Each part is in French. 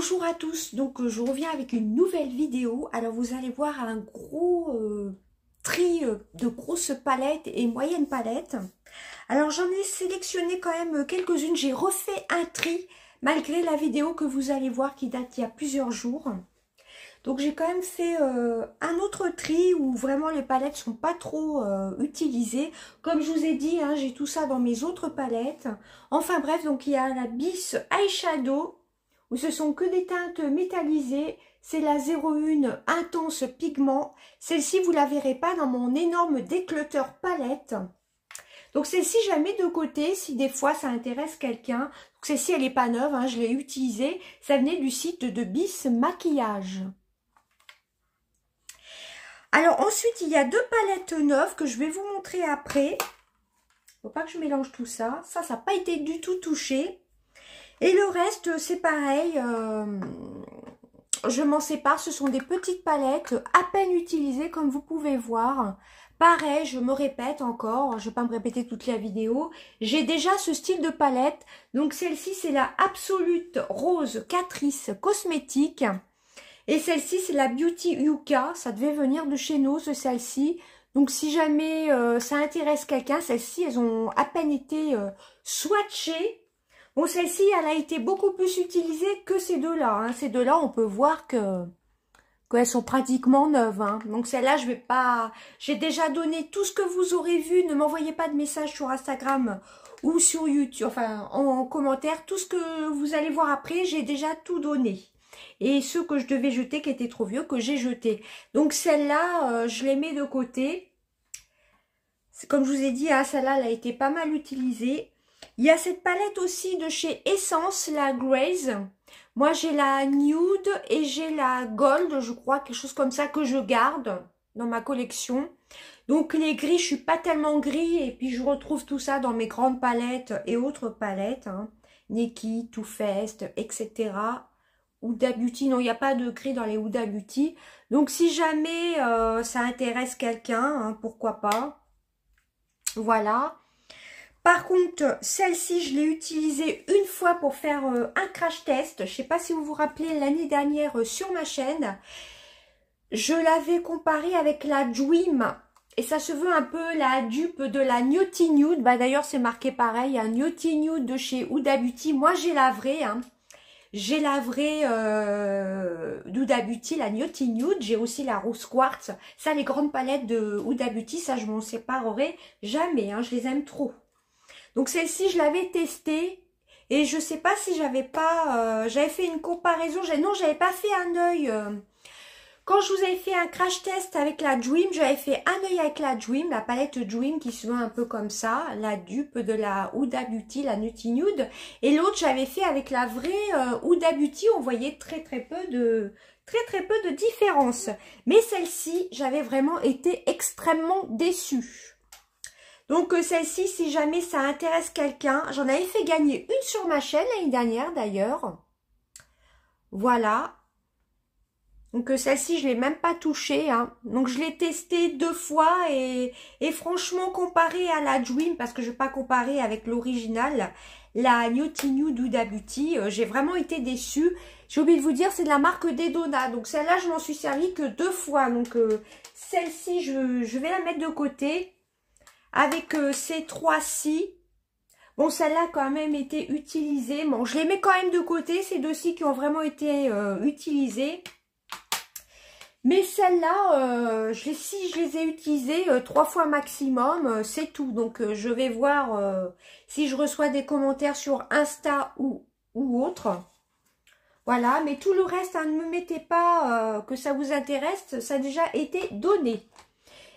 Bonjour à tous, donc je reviens avec une nouvelle vidéo. Alors vous allez voir un gros tri de grosses palettes et moyennes palettes. Alors j'en ai sélectionné quand même quelques-unes, j'ai refait un tri malgré la vidéo que vous allez voir qui date il y a plusieurs jours. Donc j'ai quand même fait un autre tri où vraiment les palettes sont pas trop utilisées. Comme je vous ai dit, hein, j'ai tout ça dans mes autres palettes. Enfin bref, donc il y a la Bis Eyeshadow, où ce sont que des teintes métallisées. C'est la 01 Intense Pigment. Celle-ci, vous la verrez pas dans mon énorme déclutter palette. Donc celle-ci, je la mets de côté si des fois ça intéresse quelqu'un. Donc celle-ci, elle est pas neuve, hein, je l'ai utilisée. Ça venait du site de Bis Maquillage. Alors ensuite, il y a deux palettes neuves que je vais vous montrer après. Faut pas que je mélange tout ça. Ça n'a pas été du tout touché. Et le reste, c'est pareil. Je m'en sépare. Ce sont des petites palettes à peine utilisées, comme vous pouvez voir. Pareil, je me répète encore. Je ne vais pas me répéter toute la vidéo. J'ai déjà ce style de palette. Donc celle-ci, c'est la Absolute Rose Catrice Cosmétique. Et celle-ci, c'est la Beauty Yucca. Ça devait venir de chez nous, celle-ci. Donc, si jamais ça intéresse quelqu'un, celles-ci, elles ont à peine été swatchées. Bon, celle-ci, elle a été beaucoup plus utilisée que ces deux-là. Hein. Ces deux-là, on peut voir qu'elles sont pratiquement neuves. Hein. Donc, celle-là, je vais pas... J'ai déjà donné tout ce que vous aurez vu. Ne m'envoyez pas de messages sur Instagram ou sur YouTube. Enfin, en commentaire. Tout ce que vous allez voir après, j'ai déjà tout donné. Et ceux que je devais jeter qui étaient trop vieux, que j'ai jetés. Donc celle-là, je les mets de côté. Comme je vous ai dit, hein, celle-là, elle a été pas mal utilisée. Il y a cette palette aussi de chez Essence, la Grace. Moi, j'ai la Nude et j'ai la Gold, je crois, quelque chose comme ça que je garde dans ma collection. Donc les gris, je suis pas tellement gris. Et puis je retrouve tout ça dans mes grandes palettes et autres palettes. Hein. Nikki, Too Faced, etc. Huda Beauty, non, il n'y a pas de gris dans les Huda Beauty. Donc, si jamais ça intéresse quelqu'un, hein, pourquoi pas. Voilà. Par contre, celle-ci, je l'ai utilisée une fois pour faire un crash test. Je ne sais pas si vous vous rappelez, l'année dernière sur ma chaîne, je l'avais comparée avec la Dream. Et ça se veut un peu la dupe de la Naughty Nude. Bah, d'ailleurs, c'est marqué pareil, un Naughty Nude de chez Huda Beauty. Moi, j'ai la vraie, hein. J'ai la vraie d'Huda Beauty, la Naughty Nude. J'ai aussi la Rose Quartz. Ça, les grandes palettes de Huda Beauty, ça, je m'en séparerai jamais. Hein, je les aime trop. Donc, celle-ci, je l'avais testée. Et je sais pas si j'avais pas... j'avais fait une comparaison. Non, j'avais pas fait un œil... Quand je vous avais fait un crash test avec la Dream, j'avais fait un œil avec la Dream, la palette Dream qui se voit un peu comme ça, la dupe de la Huda Beauty, la Naughty Nude. Et l'autre, j'avais fait avec la vraie Huda Beauty, on voyait très peu de différence. Mais celle-ci, j'avais vraiment été extrêmement déçue. Donc celle-ci, si jamais ça intéresse quelqu'un, j'en avais fait gagner une sur ma chaîne l'année dernière d'ailleurs. Voilà. Donc celle-ci, je ne l'ai même pas touchée. Hein. Donc je l'ai testée 2 fois et franchement, comparée à la Dream, parce que je ne vais pas comparer avec l'original, la Naughty Nude Huda Beauty, j'ai vraiment été déçue. J'ai oublié de vous dire, c'est de la marque Dedona. Donc celle-là, je m'en suis servi que 2 fois. Donc celle-ci, je vais la mettre de côté avec ces 3-ci. Bon, celle-là a quand même été utilisée. Bon, je les mets quand même de côté, ces 2-ci qui ont vraiment été utilisées. Mais celles-là, si je les ai utilisées 3 fois maximum, c'est tout. Donc, je vais voir si je reçois des commentaires sur Insta ou autre. Voilà, mais tout le reste, hein, ne me mettez pas que ça vous intéresse, ça a déjà été donné.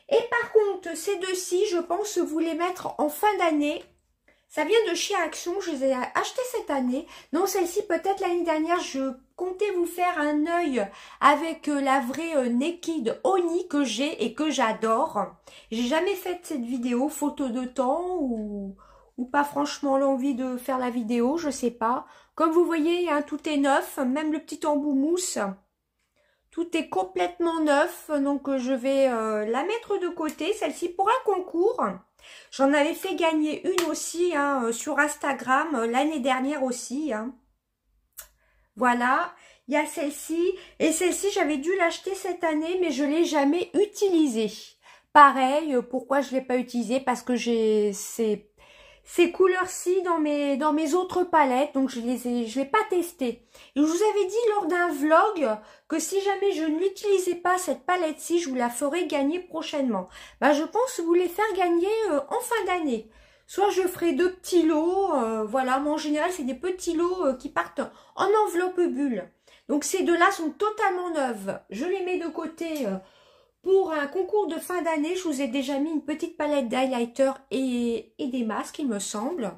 Et par contre, ces 2-ci, je pense vous les mettre en fin d'année. Ça vient de chez Action, je les ai achetées cette année. Non, celle-ci, peut-être l'année dernière, je comptais vous faire un œil avec la vraie Naked Oni que j'ai et que j'adore. J'ai jamais fait cette vidéo, photo de temps ou pas franchement l'envie de faire la vidéo, je sais pas. Comme vous voyez, hein, tout est neuf, même le petit embout mousse. Tout est complètement neuf, donc je vais la mettre de côté, celle-ci pour un concours. J'en avais fait gagner une aussi hein, sur Instagram l'année dernière aussi. Hein. Voilà. Il y a celle-ci. Et celle-ci, j'avais dû l'acheter cette année, mais je ne l'ai jamais utilisée. Pareil, pourquoi je ne l'ai pas utilisée? Parce que j'ai ces couleurs-ci dans mes autres palettes, donc je l'ai pas testé. Et je vous avais dit lors d'un vlog que si jamais je ne l'utilisais pas, cette palette-ci, je vous la ferai gagner prochainement. Bah, je pense vous les faire gagner en fin d'année. Soit je ferai 2 petits lots, voilà, moi en général c'est des petits lots qui partent en enveloppe bulle. Donc ces deux-là sont totalement neuves. Je les mets de côté pour un concours de fin d'année. Je vous ai déjà mis une petite palette d'highlighter et des masques, il me semble.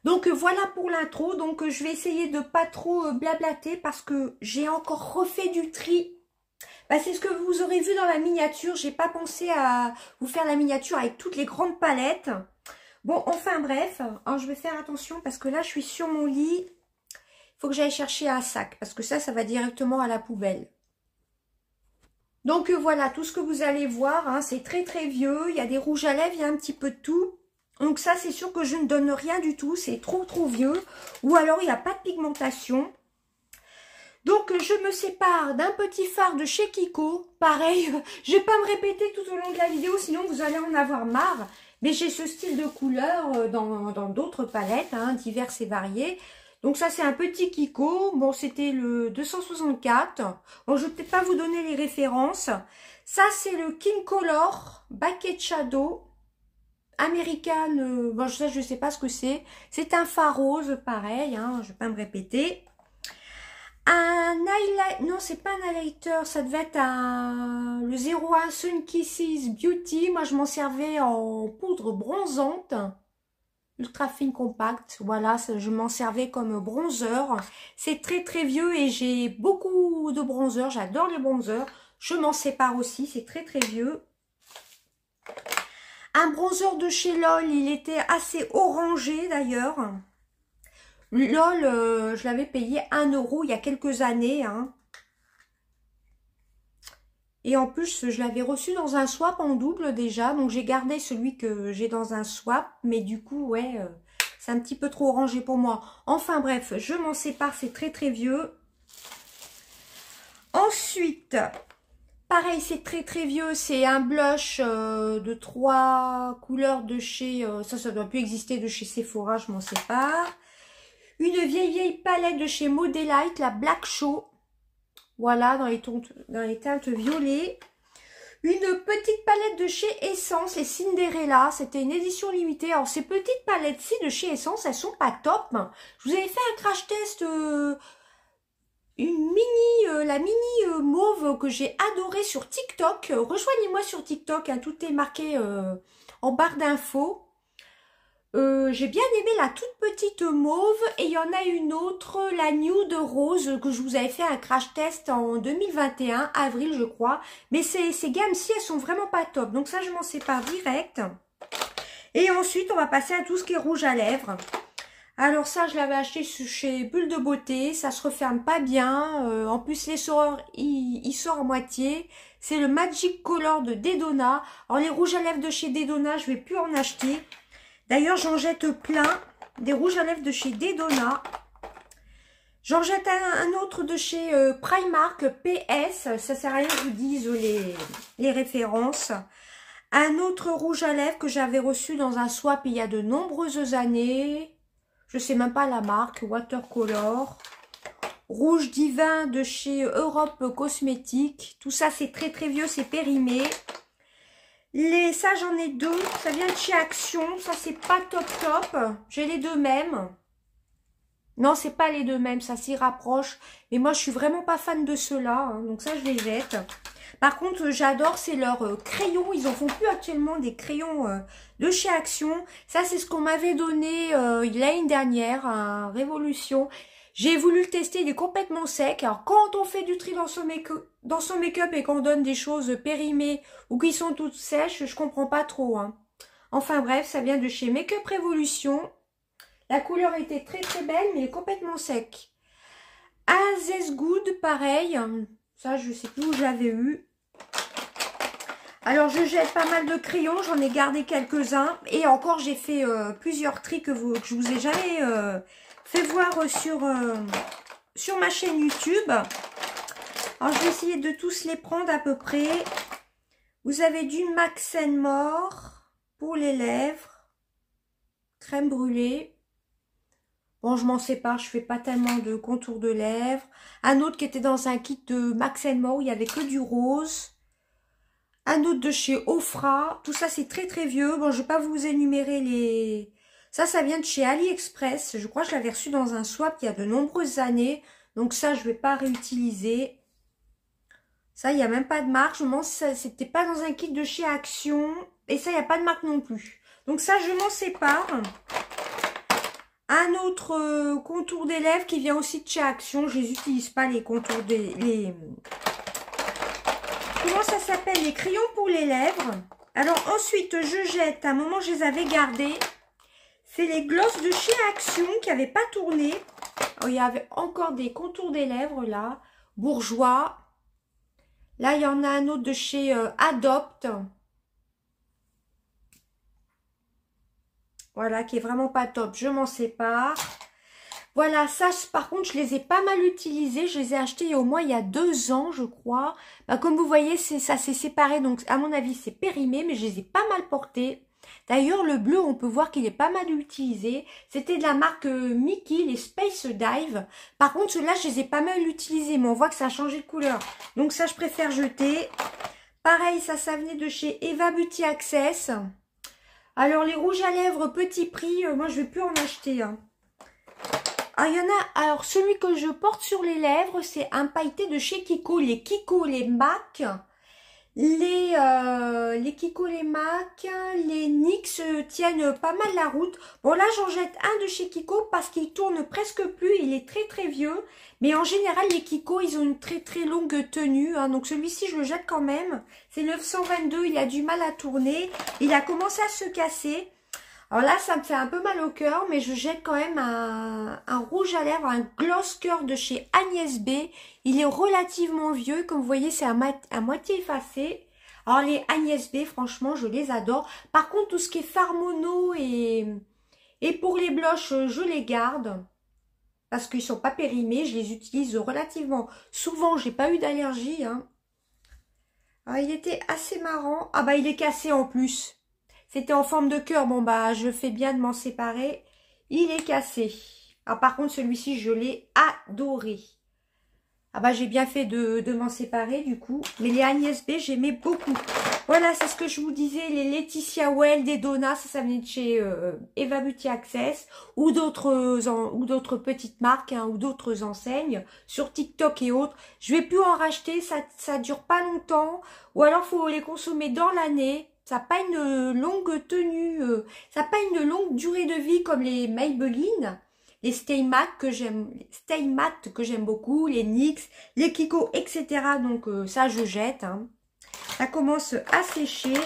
Donc voilà pour l'intro. Donc je vais essayer de pas trop blablater parce que j'ai encore refait du tri. Bah, c'est ce que vous aurez vu dans la miniature. J'ai pas pensé à vous faire la miniature avec toutes les grandes palettes. Bon, enfin bref, alors je vais faire attention parce que là je suis sur mon lit. Il faut que j'aille chercher un sac parce que ça va directement à la poubelle. Donc voilà, tout ce que vous allez voir, hein, c'est très très vieux. Il y a des rouges à lèvres, il y a un petit peu de tout. Donc ça, c'est sûr que je ne donne rien du tout, c'est trop trop vieux. Ou alors il n'y a pas de pigmentation. Donc je me sépare d'un petit fard de chez Kiko. Pareil, je ne vais pas me répéter tout au long de la vidéo, sinon vous allez en avoir marre. Mais j'ai ce style de couleur dans d'autres palettes, hein, diverses et variées. Donc ça c'est un petit Kiko, bon c'était le 264, bon je vais peut-être pas vous donner les références. Ça c'est le King Color Bucket Shadow American, bon ça je sais pas ce que c'est un rose pareil, hein, je vais pas me répéter. Un highlight, non c'est pas un highlighter, ça devait être le 01 Sun Kisses Beauty, moi je m'en servais en poudre bronzante. Ultra fine compact, voilà, je m'en servais comme bronzer. C'est très très vieux et j'ai beaucoup de bronzers, j'adore les bronzers. Je m'en sépare aussi, c'est très très vieux. Un bronzer de chez LOL, il était assez orangé d'ailleurs. LOL, je l'avais payé 1 € il y a quelques années, hein. Et en plus, je l'avais reçu dans un swap en double déjà. Donc, j'ai gardé celui que j'ai dans un swap. Mais du coup, ouais, c'est un petit peu trop orangé pour moi. Enfin, bref, je m'en sépare. C'est très, très vieux. Ensuite, pareil, c'est très, très vieux. C'est un blush de 3 couleurs de chez... ça doit plus exister, de chez Sephora. Je m'en sépare. Une vieille palette de chez Modelite, la Black Show. Voilà, dans les teintes violettes. Une petite palette de chez Essence, les Cinderella. C'était une édition limitée. Alors, ces petites palettes-ci de chez Essence, elles sont pas top. Je vous avais fait un crash test, la mini mauve que j'ai adorée sur TikTok. Rejoignez-moi sur TikTok, hein, tout est marqué en barre d'infos. J'ai bien aimé la toute petite mauve et il y en a une autre, la nude rose, que je vous avais fait un crash test en 2021, avril je crois. Mais ces gammes-ci, elles sont vraiment pas top. Donc ça, je m'en sépare direct. Et ensuite, on va passer à tout ce qui est rouge à lèvres. Alors ça, je l'avais acheté chez Bulle de Beauté. Ça se referme pas bien. En plus, l'essor, il sort en moitié. C'est le Magic Color de Dedona. Alors les rouges à lèvres de chez Dedona, je vais plus en acheter. D'ailleurs, j'en jette plein, des rouges à lèvres de chez Dedona. J'en jette un autre de chez Primark, PS. Ça sert à rien que je vous dise les références. Un autre rouge à lèvres que j'avais reçu dans un swap il y a de nombreuses années. Je sais même pas la marque, Watercolor. Rouge divin de chez Europe Cosmétiques. Tout ça, c'est très très vieux, c'est périmé. Ça, j'en ai 2. Ça vient de chez Action. Ça, c'est pas top top. J'ai les deux mêmes. Non, c'est pas les deux mêmes. Ça s'y rapproche. Mais moi, je suis vraiment pas fan de ceux-là. Hein, donc ça, je les jette. Par contre, j'adore. C'est leurs crayons. Ils en font plus actuellement des crayons de chez Action. Ça, c'est ce qu'on m'avait donné l'année dernière. Un Révolution. J'ai voulu le tester, il est complètement sec. Alors, quand on fait du tri dans son make-up et qu'on donne des choses périmées ou qui sont toutes sèches, je comprends pas trop. Hein. Enfin bref, ça vient de chez Make-up Révolution. La couleur était très très belle, mais il est complètement sec. Un Zest Good, pareil. Ça, je sais plus où je l'avais eu. Alors, je jette pas mal de crayons, j'en ai gardé quelques-uns. Et encore, j'ai fait plusieurs tris que je vous ai jamais... fait voir sur ma chaîne YouTube. Alors, je vais essayer de tous les prendre à peu près. Vous avez du Max & More pour les lèvres. Crème brûlée. Bon, je m'en sépare, je fais pas tellement de contour de lèvres. Un autre qui était dans un kit de Max & More où il y avait que du rose. Un autre de chez Ofra. Tout ça, c'est très très vieux. Bon, je vais pas vous énumérer les... Ça vient de chez AliExpress. Je crois que je l'avais reçu dans un swap il y a de nombreuses années. Donc ça, je vais pas réutiliser. Ça, il n'y a même pas de marque. Je me demande si c'était pas dans un kit de chez Action. Et ça, il n'y a pas de marque non plus. Donc ça, je m'en sépare. Un autre contour des lèvres qui vient aussi de chez Action. Je les utilise pas, les contours des... Comment ça s'appelle? Les crayons pour les lèvres. Alors ensuite, je jette. À un moment, je les avais gardés. C'est les glosses de chez Action qui n'avaient pas tourné. Oh, il y avait encore des contours des lèvres là. Bourgeois. Là, il y en a un autre de chez Adopt. Voilà, qui est vraiment pas top. Je m'en sépare. Voilà, ça, par contre, je les ai pas mal utilisés. Je les ai achetés au moins il y a 2 ans, je crois. Bah, comme vous voyez, ça s'est séparé. Donc, à mon avis, c'est périmé, mais je les ai pas mal portés. D'ailleurs, le bleu, on peut voir qu'il est pas mal utilisé. C'était de la marque Mickey, les Space Dive. Par contre, ceux-là, je les ai pas mal utilisés, mais on voit que ça a changé de couleur. Donc ça, je préfère jeter. Pareil, ça venait de chez Eva Beauty Access. Alors, les rouges à lèvres petit prix, moi, je vais plus en acheter. Hein. Ah, il y en a, alors celui que je porte sur les lèvres, c'est un pailleté de chez Kiko. Les Kiko, les MAC. Les Kiko, les MAC, les NYX tiennent pas mal la route. Bon là j'en jette un de chez Kiko parce qu'il tourne presque plus, il est très très vieux. Mais en général les Kiko ils ont une très très longue tenue, hein, donc celui-ci je le jette quand même. C'est 922, il a du mal à tourner, il a commencé à se casser. Alors là ça me fait un peu mal au cœur, mais je jette quand même un rouge à lèvres, un gloss cœur de chez Agnès B. Il est relativement vieux, comme vous voyez c'est à moitié effacé. Alors les Agnès B, franchement je les adore. Par contre tout ce qui est fard mono et pour les blushs, je les garde. Parce qu'ils sont pas périmés, je les utilise relativement souvent, j'ai pas eu d'allergie. Hein. Alors il était assez marrant. Ah bah il est cassé en plus. C'était en forme de cœur. Bon, bah, je fais bien de m'en séparer. Il est cassé. Ah, par contre, celui-ci, je l'ai adoré. Ah, bah, j'ai bien fait de m'en séparer, du coup. Mais les Agnès B, j'aimais beaucoup. Voilà, c'est ce que je vous disais. Les Laetitia Well, des Donna, ça venait de chez Eva Beauty Access. Ou d'autres petites marques, hein, ou d'autres enseignes. Sur TikTok et autres. Je vais plus en racheter. Ça dure pas longtemps. Ou alors, faut les consommer dans l'année. Ça n'a pas une longue tenue, ça n'a pas une longue durée de vie comme les Maybelline, les Stay Matte que j'aime beaucoup, les NYX, les Kiko, etc. Donc ça je jette. Hein. Ça commence à sécher.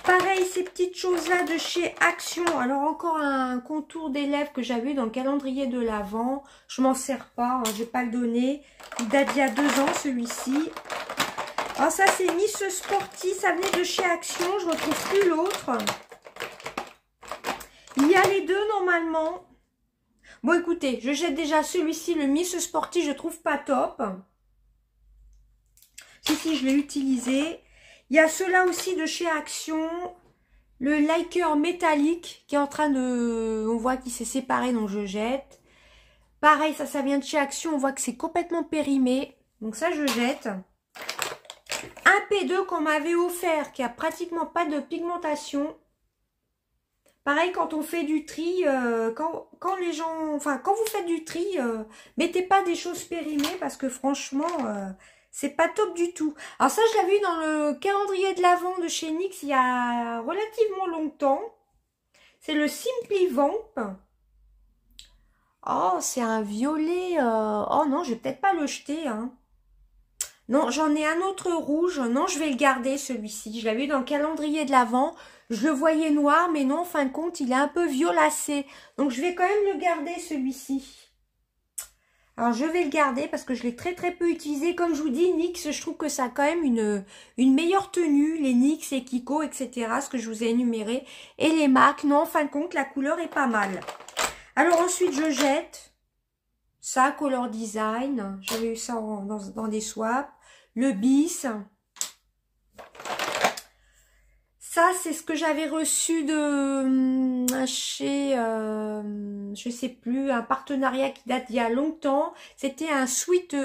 Pareil, ces petites choses-là de chez Action. Alors encore un contour des lèvres que j'avais dans le calendrier de l'Avent. Je m'en sers pas, hein, je vais pas le donner. Il date d'il y a 2 ans celui-ci. Alors ça c'est Miss Sporty, ça venait de chez Action, je ne retrouve plus l'autre. Il y a les deux normalement. Bon écoutez, je jette déjà celui-ci, le Miss Sporty, je trouve pas top. Si, je l'ai utilisé. Il y a ceux-là aussi de chez Action, le liker métallique qui est en train de... On voit qu'il s'est séparé, donc je jette. Pareil, ça vient de chez Action, on voit que c'est complètement périmé, donc ça je jette. Un P2 qu'on m'avait offert, qui a pratiquement pas de pigmentation. Pareil, quand on fait du tri, quand les gens, enfin, quand vous faites du tri, mettez pas des choses périmées parce que franchement, c'est pas top du tout. Alors ça, je l'avais vu dans le calendrier de l'Avent de chez NYX il y a relativement longtemps. C'est le Simply Vamp. Oh, c'est un violet. Oh non, je vais peut-être pas le jeter, hein. Non, j'en ai un autre rouge. Non, je vais le garder, celui-ci. Je l'avais eu dans le calendrier de l'Avent. Je le voyais noir, mais non, en fin de compte, il est un peu violacé. Donc, je vais quand même le garder, celui-ci. Alors, je vais le garder parce que je l'ai très, très peu utilisé. Comme je vous dis, NYX, je trouve que ça a quand même une meilleure tenue. Les NYX, les Kiko, etc. Ce que je vous ai énuméré. Et les MAC. Non, en fin de compte, la couleur est pas mal. Alors, ensuite, je jette. Ça, Color Design. J'avais eu ça dans des swaps. Le bis. Ça, c'est ce que j'avais reçu de chez, je sais plus, un partenariat qui date d'il y a longtemps. C'était un sweat,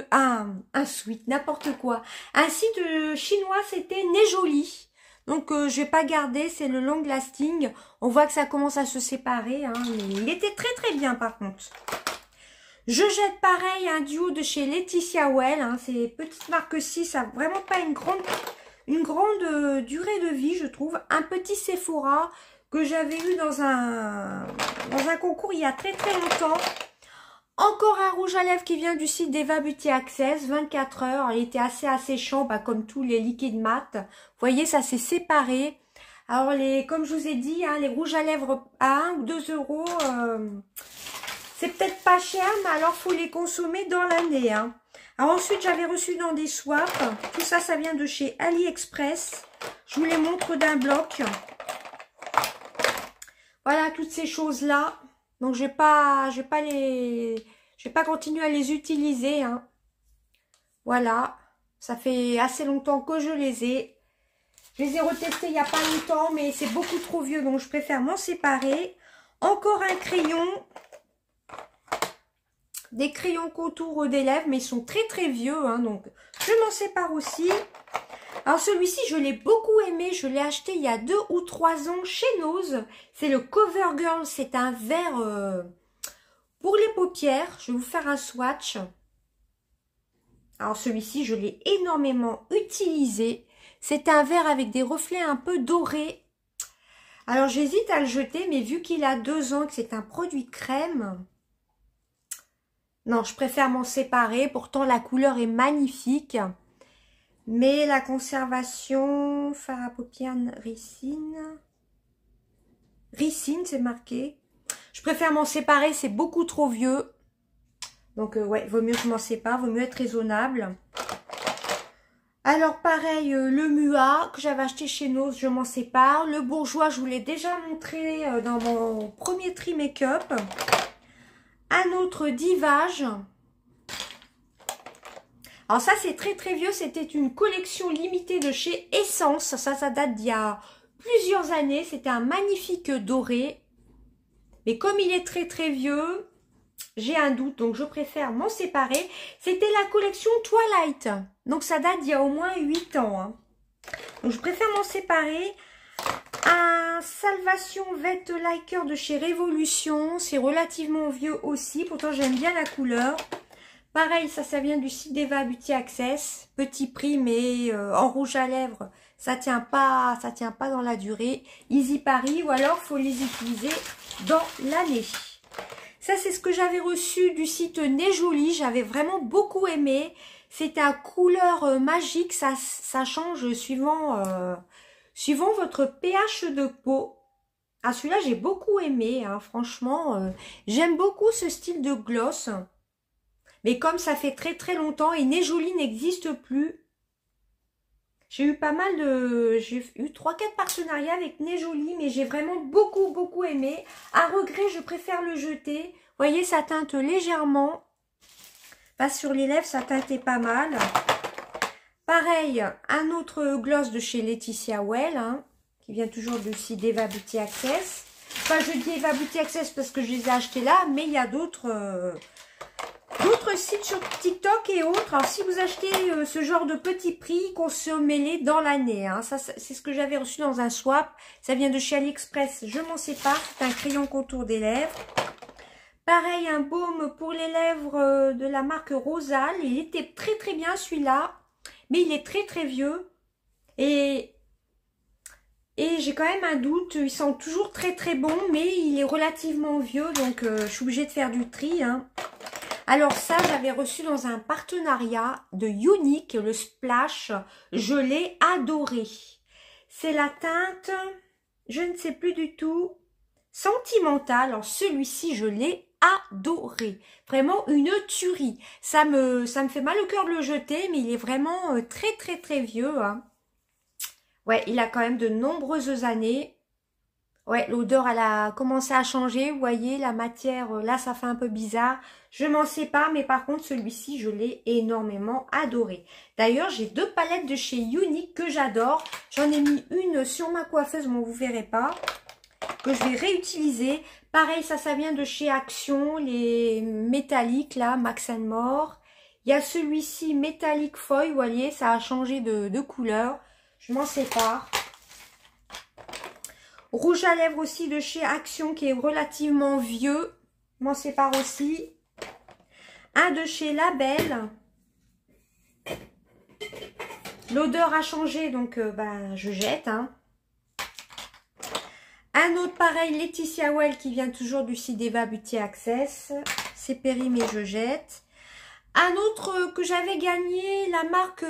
n'importe quoi. Un site chinois, c'était Nejoli. Donc, je vais pas garder, c'est le long lasting. On voit que ça commence à se séparer, hein, mais il était très très bien par contre. Je jette pareil un duo de chez Laetitia Well, hein, c'est petite marque 6, ça n'a vraiment pas une grande durée de vie, je trouve. Un petit Sephora que j'avais eu dans un concours il y a très très longtemps. Encore un rouge à lèvres qui vient du site d'Eva Beauty Access, 24 heures. Il était assez asséchant, bah, comme tous les liquides mat. Vous voyez, ça s'est séparé. Alors, comme je vous ai dit, hein, les rouges à lèvres à 1 ou 2 euros, c'est peut-être pas cher, mais alors faut les consommer dans l'année. Hein. Alors ensuite, j'avais reçu dans des swaps. Tout ça, ça vient de chez AliExpress. Je vous les montre d'un bloc. Voilà, toutes ces choses-là. Donc, je vais pas continuer à les utiliser. Hein. Voilà. Ça fait assez longtemps que je les ai. Je les ai retestés il n'y a pas longtemps, mais c'est beaucoup trop vieux, donc je préfère m'en séparer. Encore un crayon. Des crayons contour des lèvres, mais ils sont très très vieux, hein, donc je m'en sépare aussi. Alors celui-ci, je l'ai beaucoup aimé, je l'ai acheté il y a 2 ou 3 ans chez Nose. C'est le CoverGirl, c'est un verre pour les paupières. Je vais vous faire un swatch. Alors celui-ci, je l'ai énormément utilisé. C'est un verre avec des reflets un peu dorés. Alors j'hésite à le jeter, mais vu qu'il a 2 ans et que c'est un produit crème... Non, je préfère m'en séparer. Pourtant, la couleur est magnifique. Mais la conservation... Fard à paupières ricine. Ricine, c'est marqué. Je préfère m'en séparer. C'est beaucoup trop vieux. Donc, ouais, vaut mieux que je m'en sépare. Vaut mieux être raisonnable. Alors, pareil, le Mua que j'avais acheté chez Nose, je m'en sépare. Le Bourjois, je vous l'ai déjà montré dans mon premier tri make-up. Un autre Divage. Alors ça, c'est très très vieux. C'était une collection limitée de chez Essence. Ça date d'il y a plusieurs années. C'était un magnifique doré. Mais comme il est très très vieux, j'ai un doute. Donc je préfère m'en séparer. C'était la collection Twilight. Donc ça date d'il y a au moins 8 ans. Hein. Donc je préfère m'en séparer. Un Salvation Vet Liker de chez Révolution. C'est relativement vieux aussi. Pourtant, j'aime bien la couleur. Pareil, ça vient du site d'Eva Beauty Access. Petit prix, mais en rouge à lèvres, ça tient pas dans la durée. Easy Paris, ou alors, faut les utiliser dans l'année. Ça, c'est ce que j'avais reçu du site Nejoli. J'avais vraiment beaucoup aimé. C'est un couleur magique. Ça change suivant votre pH de peau. Ah, celui-là, j'ai beaucoup aimé. Hein, franchement, j'aime beaucoup ce style de gloss. Mais comme ça fait très très longtemps et Nejoli n'existe plus, j'ai eu j'ai eu 3-4 partenariats avec Nejoli, mais j'ai vraiment beaucoup aimé. À regret, je préfère le jeter. Vous voyez, ça teinte légèrement. Pas sur les lèvres, ça teintait pas mal. Pareil, un autre gloss de chez Laetitia Well, hein, qui vient toujours du site d'Eva Beauty Access. Enfin, je dis Eva Beauty Access parce que je les ai achetés là, mais il y a d'autres sites sur TikTok et autres. Alors, si vous achetez ce genre de petits prix, consommez-les dans l'année. Hein. Ça, c'est ce que j'avais reçu dans un swap. Ça vient de chez AliExpress. Je m'en sépare. C'est un crayon contour des lèvres. Pareil, un baume pour les lèvres de la marque Rosal. Il était très très bien celui-là. Mais il est très très vieux. Et j'ai quand même un doute. Il sent toujours très très bon. Mais il est relativement vieux. Donc je suis obligée de faire du tri. Hein. Alors ça, j'avais reçu dans un partenariat de Unique, le Splash. Je l'ai adoré. C'est la teinte, je ne sais plus du tout, sentimentale. Alors celui-ci, je l'ai adoré. Vraiment une tuerie. Ça me fait mal au cœur de le jeter, mais il est vraiment très très très vieux. Hein. Ouais, il a quand même de nombreuses années. Ouais, l'odeur, elle a commencé à changer. Vous voyez, la matière, là, ça fait un peu bizarre. Je m'en sépare, mais par contre, celui-ci, je l'ai énormément adoré. D'ailleurs, j'ai 2 palettes de chez Unique que j'adore. J'en ai mis une sur ma coiffeuse, mais vous verrez pas, que je vais réutiliser. Pareil, ça vient de chez Action, les métalliques, là, Max & More. Il y a celui-ci, métallique foil, vous voyez, ça a changé de couleur. Je m'en sépare. Rouge à lèvres aussi de chez Action qui est relativement vieux. Je m'en sépare aussi. Un de chez Label. L'odeur a changé, donc je jette. Hein. Un autre pareil, Laetitia Well qui vient toujours du Cideva Beauty Access. C'est périmé, je jette. Un autre que j'avais gagné, la marque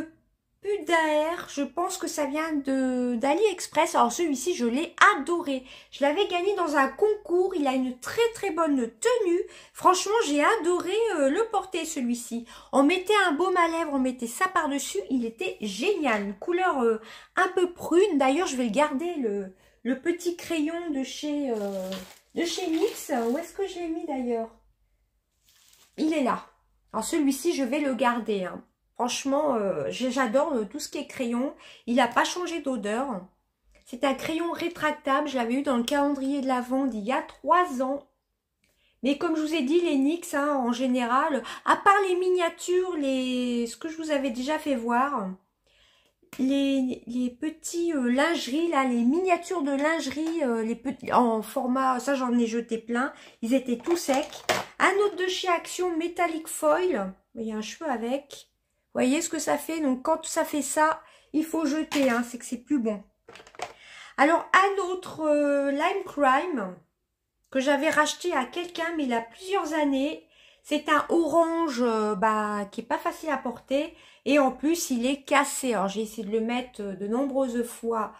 Pudaer, je pense que ça vient d'AliExpress. Alors celui-ci, je l'ai adoré. Je l'avais gagné dans un concours. Il a une très très bonne tenue. Franchement, j'ai adoré le porter celui-ci. On mettait un baume à lèvres, on mettait ça par-dessus. Il était génial. Une couleur un peu prune. D'ailleurs, je vais garder le petit crayon de chez NYX. Où est-ce que je l'ai mis d'ailleurs? Il est là. Alors celui-ci, je vais le garder. Hein. Franchement, j'adore tout ce qui est crayon. Il n'a pas changé d'odeur. C'est un crayon rétractable. Je l'avais eu dans le calendrier de l'Avent il y a 3 ans. Mais comme je vous ai dit, les NYX, hein, en général, à part les miniatures, ce que je vous avais déjà fait voir, les petits lingeries, là, les miniatures de lingerie, en format, ça j'en ai jeté plein. Ils étaient tout secs. Un autre de chez Action, métallique foil. Il y a un cheveu avec. Vous voyez ce que ça fait? Donc, quand ça fait ça, il faut jeter. Hein, c'est que c'est plus bon. Alors, un autre Lime Crime que j'avais racheté à quelqu'un, mais il y a plusieurs années. C'est un orange qui est pas facile à porter. Et en plus, il est cassé. Alors, j'ai essayé de le mettre de nombreuses fois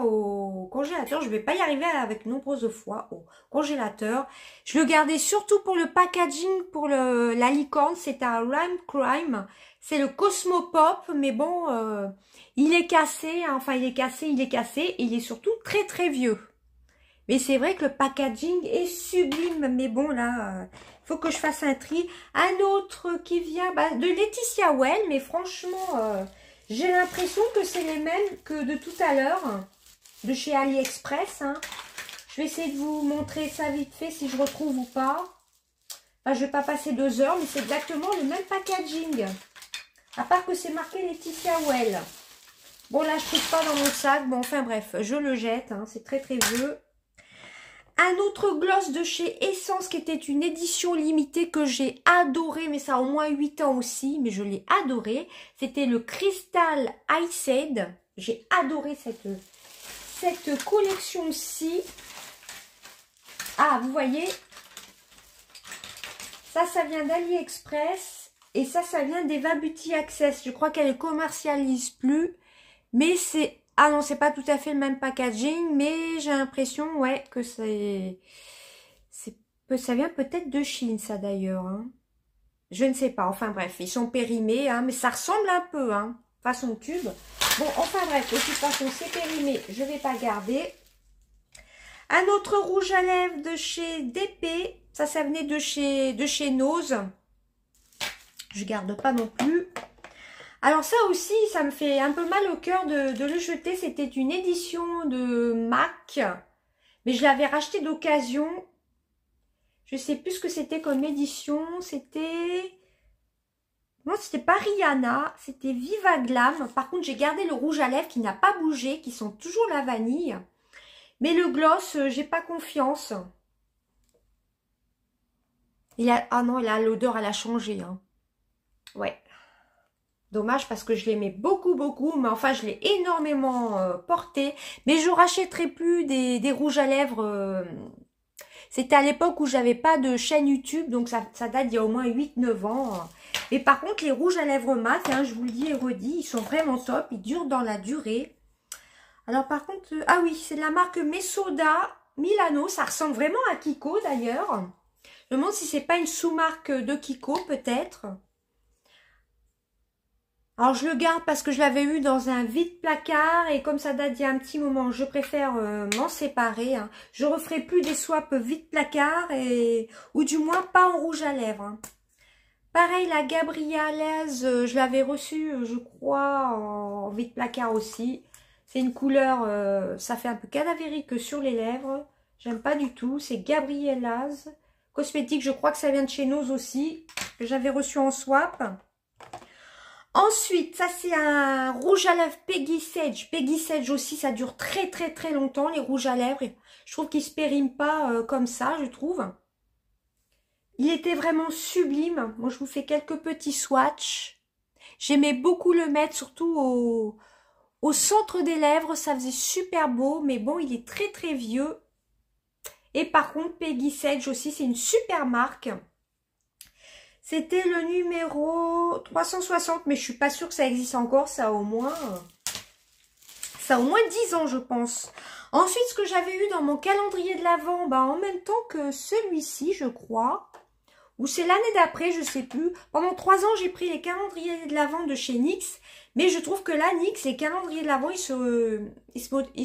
au congélateur. Je vais pas y arriver avec nombreuses fois au congélateur. Je le gardais surtout pour le packaging, pour la licorne. C'est un Lime Crime. C'est le Cosmopop, mais bon, il est cassé. Hein. Enfin, il est cassé. Et il est surtout très très vieux. Mais c'est vrai que le packaging est sublime. Mais bon, là, faut que je fasse un tri. Un autre qui vient de Laetitia Well, mais franchement... j'ai l'impression que c'est les mêmes que de tout à l'heure, de chez AliExpress. Hein. Je vais essayer de vous montrer ça vite fait, si je retrouve ou pas. Enfin, je ne vais pas passer 2 heures, mais c'est exactement le même packaging. À part que c'est marqué Laetitia Well. Bon, là, je ne trouve pas dans mon sac. Bon, enfin bref, je le jette. Hein. C'est très très vieux. Un autre gloss de chez Essence qui était une édition limitée que j'ai adoré, mais ça a au moins 8 ans aussi, mais je l'ai adoré. C'était le Crystal Iced. J'ai adoré cette collection-ci. Ah, vous voyez, ça vient d'AliExpress et ça vient d'Eva Beauty Access. Je crois qu'elle ne commercialise plus, mais c'est... Ah non, c'est pas tout à fait le même packaging, mais j'ai l'impression, ouais, que ça vient peut-être de Chine, ça d'ailleurs. Hein. Je ne sais pas, enfin bref, ils sont périmés, hein, mais ça ressemble un peu, hein, façon tube. Bon, enfin bref, de toute façon, c'est périmé, je vais pas garder. Un autre rouge à lèvres de chez DP, ça venait de chez Nose. Je garde pas non plus. Alors ça aussi, ça me fait un peu mal au cœur de le jeter. C'était une édition de MAC, mais je l'avais racheté d'occasion. Je sais plus ce que c'était comme édition. C'était... Non, c'était pas Rihanna, c'était Viva Glam. Par contre, j'ai gardé le rouge à lèvres qui n'a pas bougé, qui sont toujours la vanille. Mais le gloss, j'ai pas confiance. Ah non, l'odeur, elle a changé. Hein. Ouais. Dommage parce que je l'aimais beaucoup, mais enfin, je l'ai énormément porté. Mais je rachèterai plus des rouges à lèvres. C'était à l'époque où j'avais pas de chaîne YouTube, donc ça date d'il y a au moins 8-9 ans. Et par contre, les rouges à lèvres mat, hein, je vous le dis et redis, ils sont vraiment top. Ils durent dans la durée. Alors par contre, ah oui, c'est de la marque Mesoda Milano. Ça ressemble vraiment à Kiko d'ailleurs. Je me demande si c'est pas une sous-marque de Kiko peut-être. Alors je le garde parce que je l'avais eu dans un vide-placard et comme ça date d'il y a un petit moment, je préfère m'en séparer. Hein. Je referai plus des swaps vide-placard ou du moins pas en rouge à lèvres. Hein. Pareil, la Gabrielaise, je l'avais reçue, je crois, en vide-placard aussi. C'est une couleur, ça fait un peu cadavérique sur les lèvres. J'aime pas du tout. C'est Gabrielaise. Cosmétique, je crois que ça vient de chez Nose aussi, que j'avais reçu en swap. Ensuite, ça c'est un rouge à lèvres Peggy Sage. Peggy Sage aussi, ça dure très très très longtemps, les rouges à lèvres. Je trouve qu'ils ne se périment pas comme ça, je trouve. Il était vraiment sublime. Moi, je vous fais quelques petits swatchs. J'aimais beaucoup le mettre, surtout au centre des lèvres. Ça faisait super beau, mais bon, il est très très vieux. Et par contre, Peggy Sage aussi, c'est une super marque. C'était le numéro 360, mais je suis pas sûre que ça existe encore. Ça a au moins 10 ans, je pense. Ensuite, ce que j'avais eu dans mon calendrier de l'Avent, bah, en même temps que celui-ci, je crois, ou c'est l'année d'après, je sais plus. Pendant 3 ans, j'ai pris les calendriers de l'Avent de chez NYX, mais je trouve que là, NYX, les calendriers de l'Avent, ils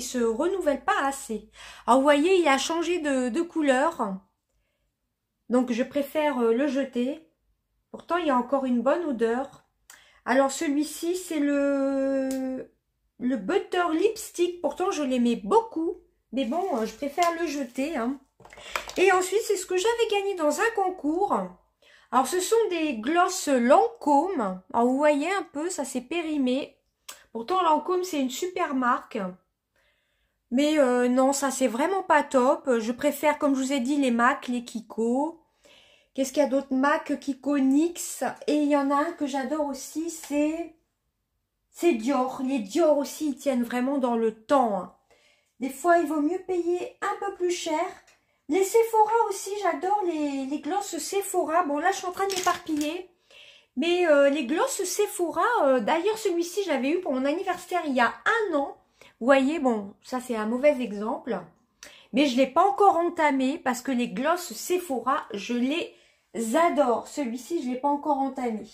se renouvellent pas assez. Alors, vous voyez, il a changé de couleur, donc je préfère le jeter. Pourtant, il y a encore une bonne odeur. Alors, celui-ci, c'est le Butter Lipstick. Pourtant, je l'aimais beaucoup. Mais bon, je préfère le jeter. Hein. Et ensuite, c'est ce que j'avais gagné dans un concours. Alors, ce sont des glosses Lancôme. Alors, vous voyez un peu, ça s'est périmé. Pourtant, Lancôme, c'est une super marque. Mais non, ça, c'est vraiment pas top. Je préfère, comme je vous ai dit, les MAC, les Kiko. Qu'est-ce qu'il y a d'autres? MAC, Kiko, NYX. Et il y en a un que j'adore aussi, c'est Dior. Les Dior aussi, ils tiennent vraiment dans le temps. Hein. Des fois, il vaut mieux payer un peu plus cher. Les Sephora aussi, j'adore les glosses Sephora. Bon, là, je suis en train de m'éparpiller. Mais les glosses Sephora, d'ailleurs, celui-ci, je l'avais eu pour mon anniversaire il y a 1 an. Vous voyez, bon, ça, c'est un mauvais exemple. Mais je ne l'ai pas encore entamé parce que les glosses Sephora, je les adore. Celui-ci, je ne l'ai pas encore entamé.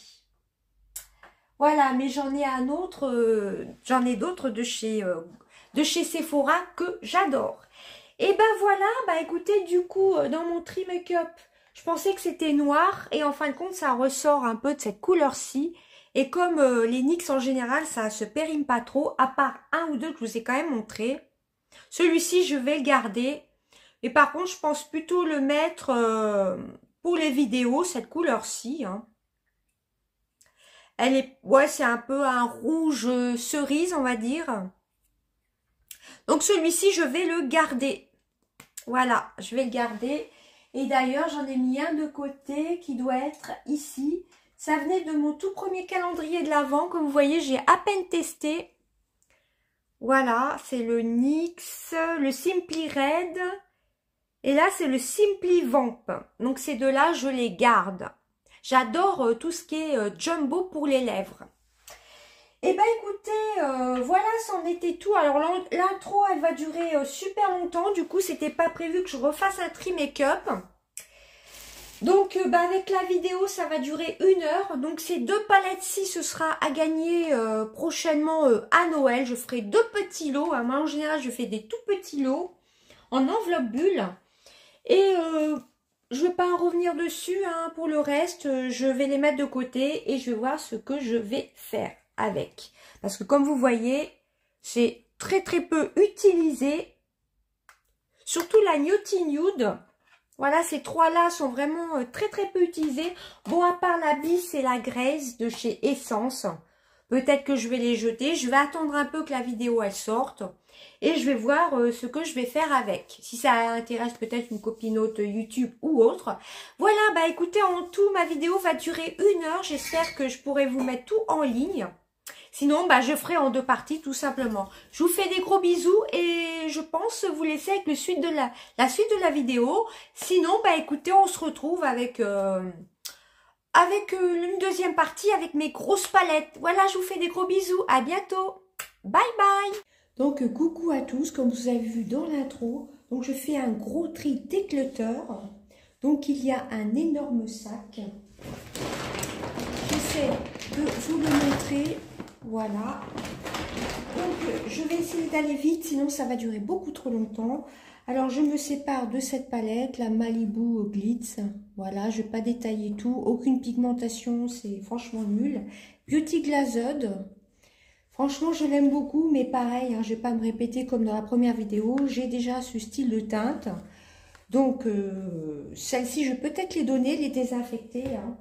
Voilà, mais j'en ai un autre, j'en ai d'autres de chez Sephora que j'adore. Et ben voilà, bah écoutez, du coup, dans mon Tri Make-up, je pensais que c'était noir. Et en fin de compte, ça ressort un peu de cette couleur-ci. Et comme les NYX en général, ça se périme pas trop, à part un ou deux que je vous ai quand même montré. Celui-ci, je vais le garder. Et par contre, je pense plutôt le mettre pour les vidéos, cette couleur-ci. Hein. Elle est, ouais, c'est un peu un rouge cerise, on va dire. Donc, celui-ci, je vais le garder. Voilà, je vais le garder. Et d'ailleurs, j'en ai mis un de côté qui doit être ici. Ça venait de mon tout premier calendrier de l'Avent. Comme vous voyez, j'ai à peine testé. Voilà, c'est le NYX, le Simply Red. Et là, c'est le Simply Vamp. Donc, ces deux-là, je les garde. J'adore tout ce qui est jumbo pour les lèvres. Et ben écoutez, voilà, c'en était tout. Alors, l'intro, elle va durer super longtemps. Du coup, c'était pas prévu que je refasse un tri make-up. Donc, avec la vidéo, ça va durer 1 heure. Donc, ces 2 palettes-ci, ce sera à gagner prochainement à Noël. Je ferai 2 petits lots. Moi, en général, je fais des tout petits lots en enveloppe bulle. Et je ne vais pas en revenir dessus. Hein. Pour le reste, je vais les mettre de côté et je vais voir ce que je vais faire avec. Parce que comme vous voyez, c'est très très peu utilisé. Surtout la Nutty Nude. Voilà, ces 3-là sont vraiment très très peu utilisés. Bon, à part la Bliss et la Grace de chez Essence. Peut-être que je vais les jeter. Je vais attendre un peu que la vidéo elle sorte. Et je vais voir ce que je vais faire avec. Si ça intéresse peut-être une copinote YouTube ou autre. Voilà, bah écoutez, en tout, ma vidéo va durer 1 heure. J'espère que je pourrai vous mettre tout en ligne. Sinon, bah, je ferai en 2 parties, tout simplement. Je vous fais des gros bisous et je pense vous laisser avec la suite de la vidéo. Sinon, bah, écoutez, on se retrouve avec une deuxième partie avec mes grosses palettes. Voilà, je vous fais des gros bisous. À bientôt. Bye bye. Donc, coucou à tous, comme vous avez vu dans l'intro. Donc, je fais un gros tri déclutter. Donc, il y a un énorme sac. J'essaie peux vous le montrer. Voilà. Donc, je vais essayer d'aller vite, sinon ça va durer beaucoup trop longtemps. Alors, je me sépare de cette palette, la Malibu Glitz. Voilà, je ne vais pas détailler tout. Aucune pigmentation, c'est franchement nul. Beauty Glazed. Franchement, je l'aime beaucoup, mais pareil, hein, je ne vais pas me répéter comme dans la première vidéo. J'ai déjà ce style de teinte. Donc, celle-ci, je peux peut-être les donner, les désinfecter. Hein.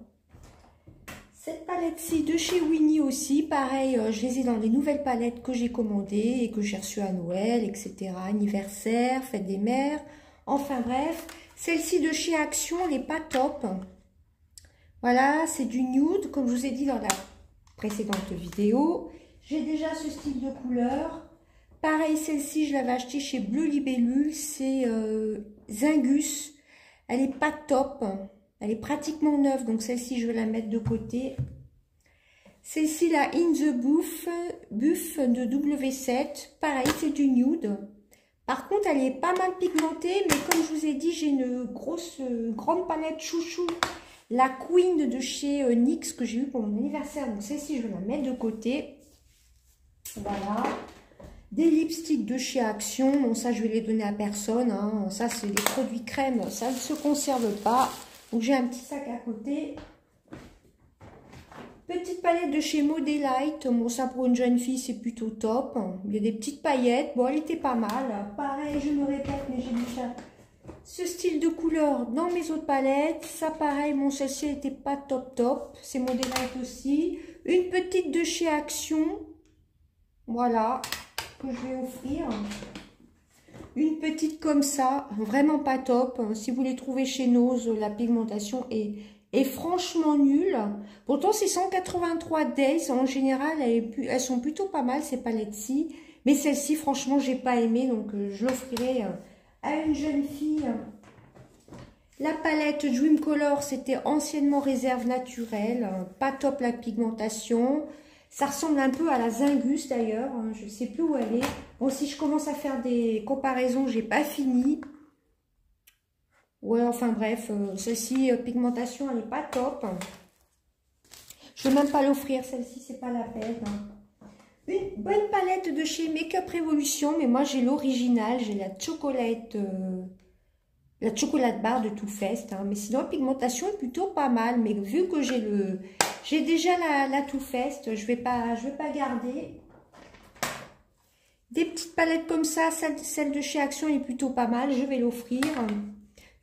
Cette palette-ci de chez Winnie aussi, pareil, je les ai dans les nouvelles palettes que j'ai commandées et que j'ai reçues à Noël, etc. Anniversaire, fête des mères, enfin bref. Celle-ci de chez Action, elle n'est pas top. Voilà, c'est du nude, comme je vous ai dit dans la précédente vidéo. J'ai déjà ce style de couleur. Pareil, celle-ci, je l'avais achetée chez Bleu Libellule, c'est Zingus. Elle n'est pas top. Elle est pratiquement neuve, donc celle-ci, je vais la mettre de côté. Celle-ci, la In the Buff de W7. Pareil, c'est du nude. Par contre, elle est pas mal pigmentée, mais comme je vous ai dit, j'ai une grande palette chouchou. La Queen de chez NYX que j'ai eu pour mon anniversaire. Donc celle-ci, je vais la mettre de côté. Voilà. Des lipsticks de chez Action. Bon, ça, je vais les donner à personne. Hein. Ça, c'est des produits crème. Ça ne se conserve pas. Donc, j'ai un petit sac à côté. Petite palette de chez Modelite. Bon, ça, pour une jeune fille, c'est plutôt top. Il y a des petites paillettes. Bon, elle était pas mal. Pareil, je me répète, mais j'ai déjà ce style de couleur dans mes autres palettes. Ça, pareil, bon, celle-ci n'était pas top. C'est Modelite aussi. Une petite de chez Action. Voilà, que je vais offrir. Une petite comme ça, vraiment pas top. Si vous les trouvez chez Nose, la pigmentation est franchement nulle. Pourtant, c'est 183 Days. En général, elles sont plutôt pas mal, ces palettes-ci. Mais celle-ci, franchement, j'ai pas aimé. Donc, je l'offrirai à une jeune fille. La palette Dream Color, c'était anciennement réserve naturelle. Pas top la pigmentation. Ça ressemble un peu à la Zingus d'ailleurs, je ne sais plus où elle est. Bon, si je commence à faire des comparaisons, j'ai pas fini. Ouais, enfin bref, celle-ci, pigmentation, elle n'est pas top. Je ne vais même pas l'offrir, celle-ci, c'est pas la peine. Une bonne palette de chez Makeup Revolution, mais moi j'ai l'original, j'ai la chocolate bar de Too Faced. Hein. Mais sinon, la pigmentation est plutôt pas mal, mais vu que j'ai déjà la Too Faced, je vais pas garder. Des petites palettes comme ça, celle de chez Action est plutôt pas mal, je vais l'offrir.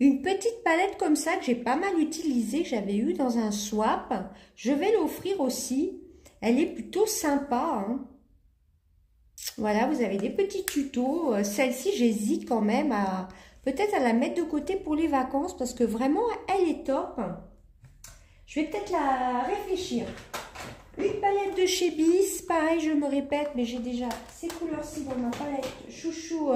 Une petite palette comme ça que j'ai pas mal utilisée, que j'avais eu dans un swap, je vais l'offrir aussi. Elle est plutôt sympa. Hein. Voilà, vous avez des petits tutos. Celle-ci, j'hésite quand même à peut-être à la mettre de côté pour les vacances parce que vraiment, elle est top. Je vais peut-être la réfléchir. Une palette de chez Bis, pareil, je me répète, mais j'ai déjà ces couleurs-ci dans ma palette chouchou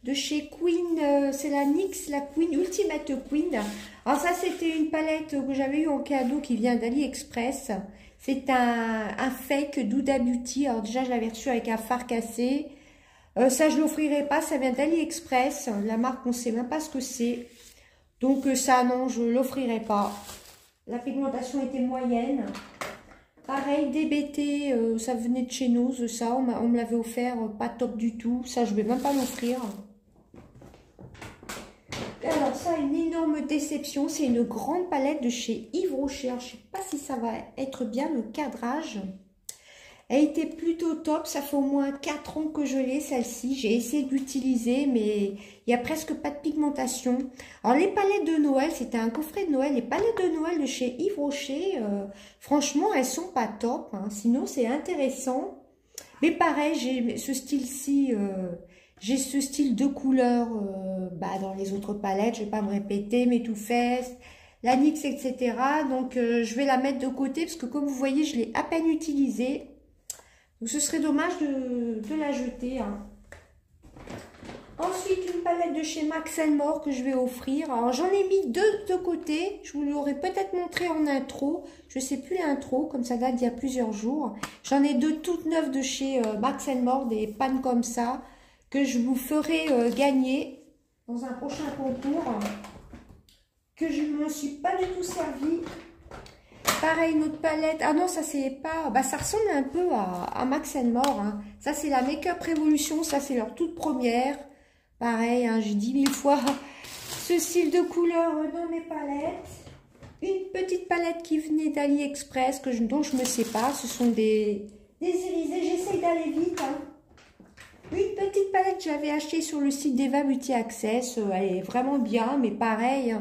de chez Queen. C'est la NYX, la Queen, Ultimate Queen. Alors ça, c'était une palette que j'avais eu en cadeau qui vient d'AliExpress. C'est un fake d'Huda Beauty. Alors déjà, je l'avais reçu avec un fard cassé. Ça, je ne l'offrirai pas, ça vient d'AliExpress. La marque, on ne sait même pas ce que c'est. Donc ça, non, je ne l'offrirai pas. La pigmentation était moyenne. Pareil, DBT, ça venait de chez Nose, ça, on me l'avait offert, pas top du tout. Ça, je ne vais même pas l'offrir. Alors ça, une énorme déception, c'est une grande palette de chez Yves Rocher. Je ne sais pas si ça va être bien le cadrage. Elle était plutôt top, ça fait au moins 4 ans que je l'ai celle-ci. J'ai essayé d'utiliser, mais il n'y a presque pas de pigmentation. Alors les palettes de Noël, c'était un coffret de Noël. Les palettes de Noël de chez Yves Rocher, franchement, elles sont pas top. Hein. Sinon, c'est intéressant. Mais pareil, j'ai ce style-ci, j'ai ce style de couleur dans les autres palettes. Je ne vais pas me répéter, mais Too Faced, la NYX, etc. Donc, je vais la mettre de côté parce que comme vous voyez, je l'ai à peine utilisée. Donc, ce serait dommage de la jeter. Hein. Ensuite, une palette de chez Max More que je vais offrir. Alors, j'en ai mis deux de côté. Je vous l'aurais peut-être montré en intro. Je ne sais plus l'intro, comme ça date d'il y a plusieurs jours. J'en ai deux toutes neuves de chez Max More, des pannes comme ça, que je vous ferai gagner dans un prochain concours. Que je ne me suis pas du tout servi. Pareil, une autre palette. Ah non, ça c'est pas... Bah ça ressemble un peu à Max More. Hein. Ça c'est la Make Up Revolution. Ça c'est leur toute première. Pareil, hein, j'ai dit 1000 fois ce style de couleur dans mes palettes. Une petite palette qui venait d'AliExpress dont je me sépare. Ce sont des irisés. J'essaye d'aller vite. Hein. Une petite palette que j'avais achetée sur le site d'Eva Beauty Access. Elle est vraiment bien, mais pareil...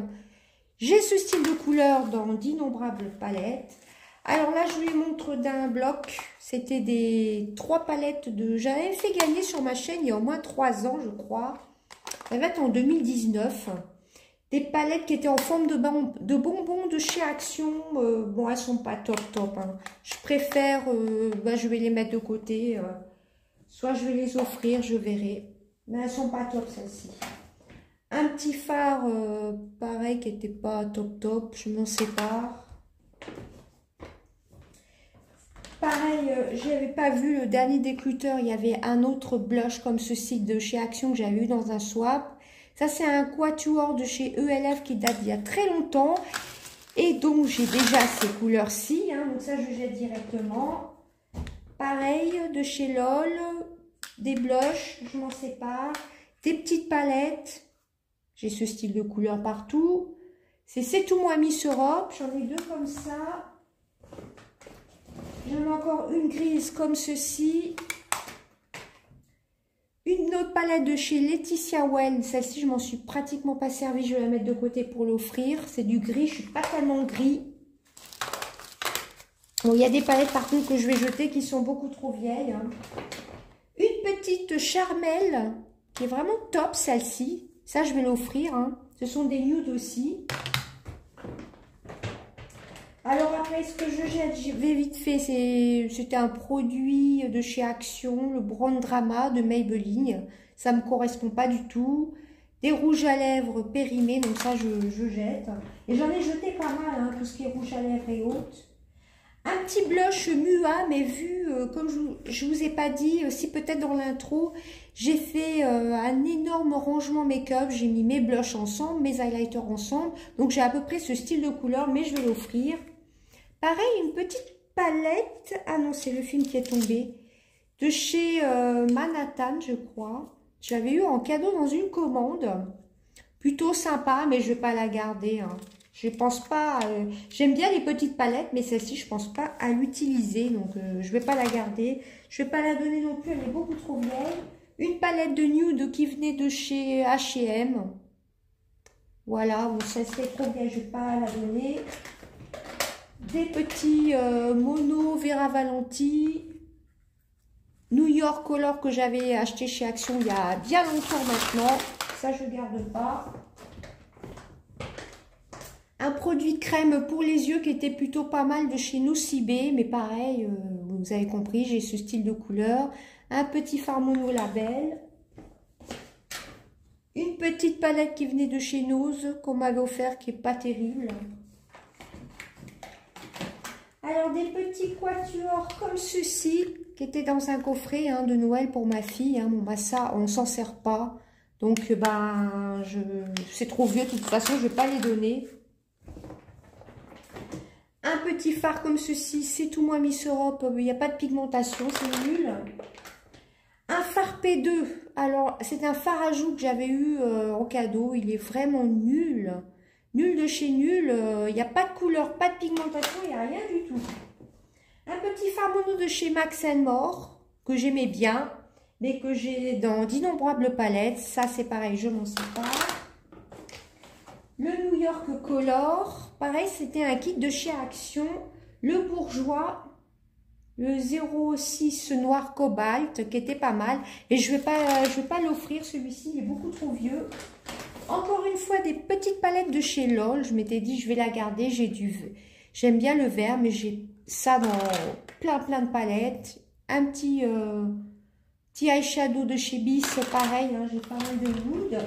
J'ai ce style de couleur dans d'innombrables palettes. Alors là, je vous les montre d'un bloc. C'était des 3 palettes de... J'avais fait gagner sur ma chaîne il y a au moins 3 ans, je crois. Ça va être en 2019. Des palettes qui étaient en forme de bonbons de chez Action. Bon, elles sont pas top. Hein. Je préfère... je vais les mettre de côté. Soit je vais les offrir, je verrai. Mais elles sont pas top, celles-ci. Un petit phare, pareil, qui n'était pas top, je m'en sépare. Pareil, je n'avais pas vu le dernier décluteur, il y avait un autre blush comme ceci de chez Action que j'avais eu dans un swap. Ça, c'est un quatuor de chez ELF qui date d'il y a très longtemps. Et donc, j'ai déjà ces couleurs-ci, hein, donc ça, je jette directement. Pareil, de chez LOL, des blushs, je m'en sépare. Des petites palettes. J'ai ce style de couleur partout. C'est tout moi Miss Europe. J'en ai 2 comme ça. J'en ai encore une grise comme ceci. Une autre palette de chez Laetitia Wen. Celle-ci, je m'en suis pratiquement pas servie. Je vais la mettre de côté pour l'offrir. C'est du gris. Je suis pas tellement gris. Bon, il y a des palettes par contre que je vais jeter qui sont beaucoup trop vieilles. Hein. Une petite Charmel qui est vraiment top celle-ci. Ça, je vais l'offrir. Hein. Ce sont des nudes aussi. Alors après, ce que je jette, je vais vite fait. C'était un produit de chez Action, le Brown Drama de Maybelline. Ça ne me correspond pas du tout. Des rouges à lèvres périmés, donc ça, je jette. Et j'en ai jeté pas mal, hein, tout ce qui est rouge à lèvres et autres. Un petit blush Mua, mais vu, comme je vous ai pas dit, si peut-être dans l'intro, j'ai fait un énorme rangement make-up. J'ai mis mes blushs ensemble, mes highlighters ensemble. Donc j'ai à peu près ce style de couleur, mais je vais l'offrir. Pareil, une petite palette. Ah non, c'est le film qui est tombé. De chez Manhattan, je crois. J'avais eu en cadeau dans une commande. Plutôt sympa, mais je vais pas la garder, hein. Je pense pas, j'aime bien les petites palettes, mais celle-ci, je pense pas à l'utiliser, donc je vais pas la garder. Je vais pas la donner non plus, elle est beaucoup trop vieille. Une palette de nude qui venait de chez H&M. Voilà, bon, ça c'est trop bien, je vais pas la donner. Des petits mono Vera Valenti. New York Color que j'avais acheté chez Action il y a bien longtemps maintenant. Ça, je garde pas. Un produit de crème pour les yeux qui était plutôt pas mal de chez Nocibé, mais pareil, vous avez compris, j'ai ce style de couleur. Un petit fard mono label. Une petite palette qui venait de chez Nose, qu'on m'avait offert, qui est pas terrible. Alors des petits quatuors comme ceci, qui étaient dans un coffret hein, de Noël pour ma fille. Hein. Bon bah ça, on s'en sert pas. Donc ben, c'est trop vieux de toute façon, je vais pas les donner. Un petit phare comme ceci, c'est tout moi Miss Europe, il n'y a pas de pigmentation, c'est nul. Un phare P2, alors c'est un phare à joues que j'avais eu en cadeau, il est vraiment nul. Nul de chez nul, il n'y a pas de couleur, pas de pigmentation, il n'y a rien du tout. Un petit phare mono de chez Max More, que j'aimais bien, mais que j'ai dans d'innombrables palettes. Ça c'est pareil, je m'en sépare. Le New York Color, pareil, c'était un kit de chez Action. Le Bourgeois, le 06 noir cobalt, qui était pas mal. Et je vais pas l'offrir, celui-ci, il est beaucoup trop vieux. Encore une fois, des petites palettes de chez LOL. Je m'étais dit, je vais la garder. J'aime bien le vert, mais j'ai ça dans plein de palettes. Un petit eyeshadow de chez Bis, pareil, hein, j'ai pas mal de nude.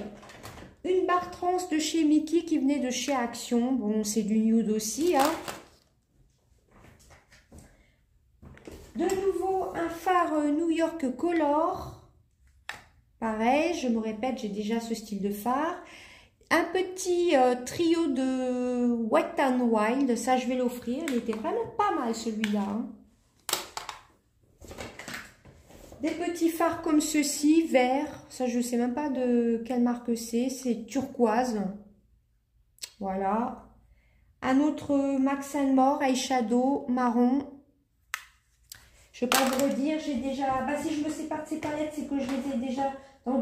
Une barre trans de chez Mickey qui venait de chez Action. Bon, c'est du nude aussi. Hein. De nouveau, un phare New York Color. Pareil, je me répète, j'ai déjà ce style de phare. Un petit trio de Wet n Wild, ça je vais l'offrir. Il était vraiment pas mal celui-là. Hein. Des petits fards comme ceci, verts. Ça je sais même pas de quelle marque c'est turquoise. Voilà. Un autre Max & More Eyeshadow marron. Je ne vais pas vous redire, j'ai déjà... Bah, si je me sépare de ces palettes, c'est que je les ai déjà dans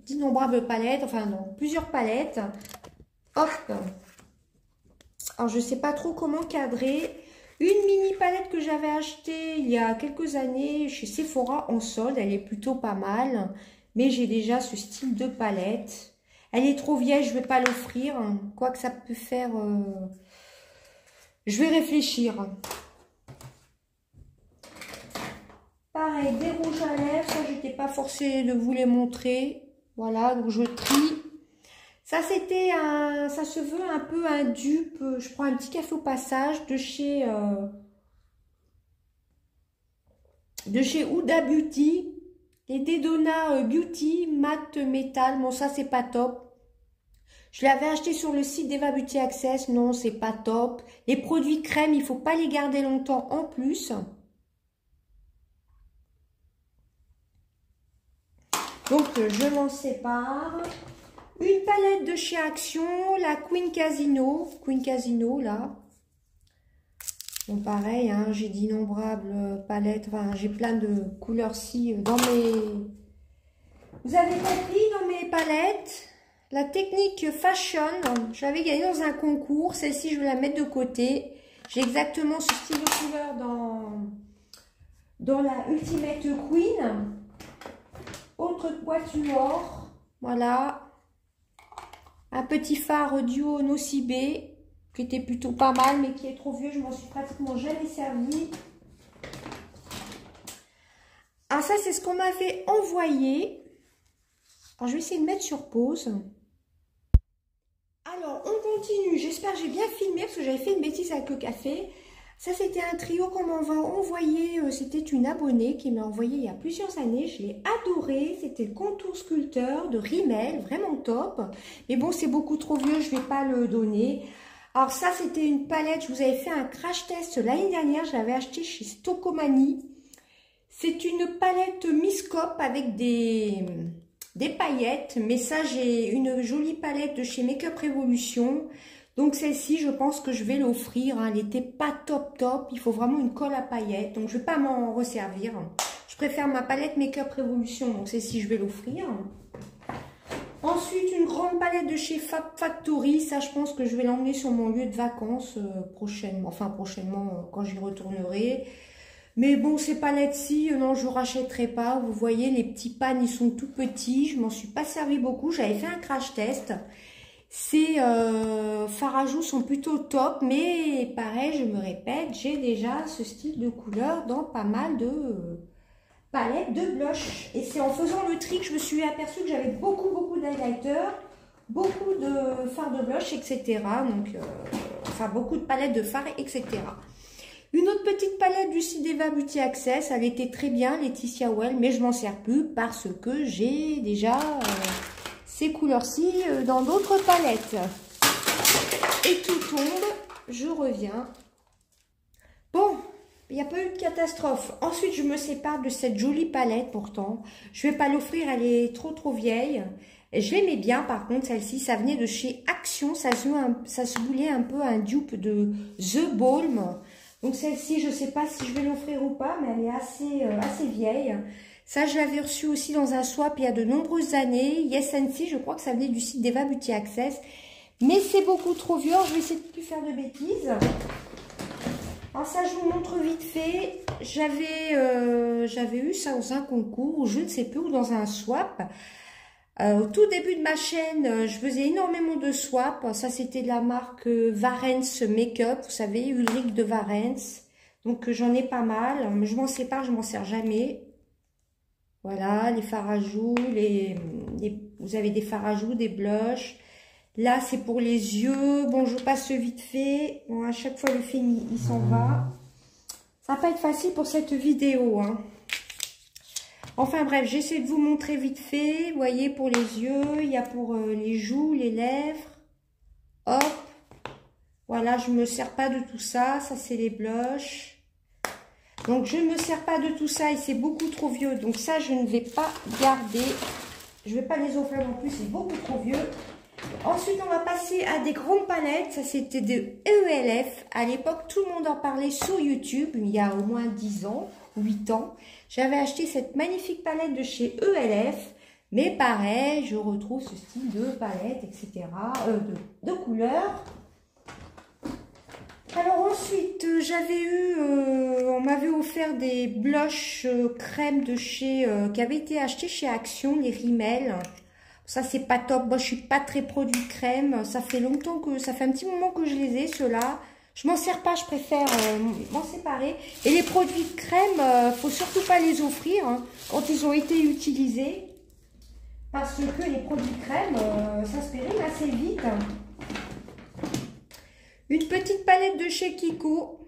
d'innombrables palettes. Enfin, dans plusieurs palettes. Hop. Alors, je ne sais pas trop comment cadrer. Une mini palette que j'avais achetée il y a quelques années chez Sephora en solde. Elle est plutôt pas mal. Mais j'ai déjà ce style de palette. Elle est trop vieille, je ne vais pas l'offrir. Quoi que ça peut faire... Je vais réfléchir. Pareil, des rouges à lèvres. Ça, je n'étais pas forcée de vous les montrer. Voilà, donc je trie. Ça, c'était un... Ça se veut un peu un dupe. Je prends un petit café au passage de chez Huda Beauty. Les Dedona Beauty Matte Métal. Bon, ça, c'est pas top. Je l'avais acheté sur le site d'Eva Beauty Access. Non, c'est pas top. Les produits crème, il faut pas les garder longtemps en plus. Donc, je m'en sépare. Une palette de chez Action, la Queen Casino. Queen Casino, là. Bon, pareil, hein, j'ai d'innombrables palettes. Enfin, j'ai plein de couleurs-ci dans mes... Vous avez compris, dans mes palettes, la technique Fashion, je l'avais gagnée dans un concours. Celle-ci, je vais la mettre de côté. J'ai exactement ce style de couleur dans la Ultimate Queen. Autre quatuor, voilà. Un petit phare duo Nocibé, qui était plutôt pas mal, mais qui est trop vieux. Je m'en suis pratiquement jamais servi. Ah, ça, c'est ce qu'on m'avait envoyé. Alors, je vais essayer de mettre sur pause. Alors, on continue. J'espère que j'ai bien filmé, parce que j'avais fait une bêtise avec le café. Ça, c'était un trio qu'on m'a envoyé. C'était une abonnée qui m'a envoyé il y a plusieurs années. Je l'ai adoré. C'était le contour sculpteur de Rimmel. Vraiment top. Mais bon, c'est beaucoup trop vieux. Je ne vais pas le donner. Alors ça, c'était une palette. Je vous avais fait un crash test l'année dernière. Je l'avais acheté chez Stocomanie. C'est une palette Miscope avec des paillettes. Mais ça, j'ai une jolie palette de chez Make Up Revolution. Donc celle-ci, je pense que je vais l'offrir. Hein. Elle n'était pas top. Il faut vraiment une colle à paillettes. Donc je ne vais pas m'en resservir. Je préfère ma palette Make Up Revolution. Donc celle-ci, je vais l'offrir. Ensuite, une grande palette de chez Fab Factory. Ça, je pense que je vais l'emmener sur mon lieu de vacances prochainement. Enfin, prochainement, quand j'y retournerai. Mais bon, ces palettes-ci, non, je ne rachèterai pas. Vous voyez, les petits pans, ils sont tout petits. Je m'en suis pas servi beaucoup. J'avais fait un crash test. Ces fards à joues sont plutôt top, mais pareil, je me répète, j'ai déjà ce style de couleur dans pas mal de palettes de blush. Et c'est en faisant le tri que je me suis aperçue que j'avais beaucoup d'highlighters, beaucoup de fards de blush, etc. Donc, enfin, beaucoup de palettes de fards, etc. Une autre petite palette du site d'Eva Beauty Access, elle était très bien, Laetitia Well, mais je m'en sers plus parce que j'ai déjà... ces couleurs-ci dans d'autres palettes. Et tout tombe, je reviens. Bon, il n'y a pas eu de catastrophe. Ensuite, je me sépare de cette jolie palette pourtant. Je ne vais pas l'offrir, elle est trop vieille. Et je l'aimais bien par contre, celle-ci, ça venait de chez Action. Ça se voulait un peu un dupe de The Balm. Donc celle-ci, je ne sais pas si je vais l'offrir ou pas, mais elle est assez vieille. Ça, je l'avais reçu aussi dans un swap il y a de nombreuses années. Yes and See, je crois que ça venait du site d'Eva Beauty Access. Mais c'est beaucoup trop vieux. Je vais essayer de ne plus faire de bêtises. Alors ça, je vous montre vite fait. J'avais eu ça dans un concours, ou je ne sais plus, ou dans un swap. Au tout début de ma chaîne, je faisais énormément de swaps. Ça, c'était de la marque Varens Makeup. Vous savez, Ulrich de Varens. Donc, j'en ai pas mal. Mais je m'en sépare, je m'en sers jamais. Voilà, les fards à joues, vous avez des fards à joues, des blushs. Là, c'est pour les yeux. Bon, je passe vite fait. Bon, à chaque fois, le film, il s'en va. Ça va pas être facile pour cette vidéo. Hein. Enfin bref, j'essaie de vous montrer vite fait. Vous voyez, pour les yeux, il y a pour les joues, les lèvres. Hop. Voilà, je ne me sers pas de tout ça. Ça, c'est les blushs. Donc, je ne me sers pas de tout ça et c'est beaucoup trop vieux. Donc, ça, je ne vais pas garder. Je ne vais pas les offrir non plus, c'est beaucoup trop vieux. Ensuite, on va passer à des grandes palettes. Ça, c'était de ELF. À l'époque, tout le monde en parlait sur YouTube, il y a au moins 10 ans, 8 ans. J'avais acheté cette magnifique palette de chez ELF. Mais pareil, je retrouve ce style de palette, etc. De couleurs. Alors ensuite, on m'avait offert des blushs crème de chez, qui avaient été achetés chez Action, les Rimmel. Ça, c'est pas top. Moi, je suis pas très produit crème. Ça fait longtemps ça fait un petit moment que je les ai, ceux-là. Je m'en sers pas, je préfère m'en séparer. Et les produits de crème, faut surtout pas les offrir hein, quand ils ont été utilisés. Parce que les produits de crème, ça se périme assez vite. Une petite palette de chez Kiko,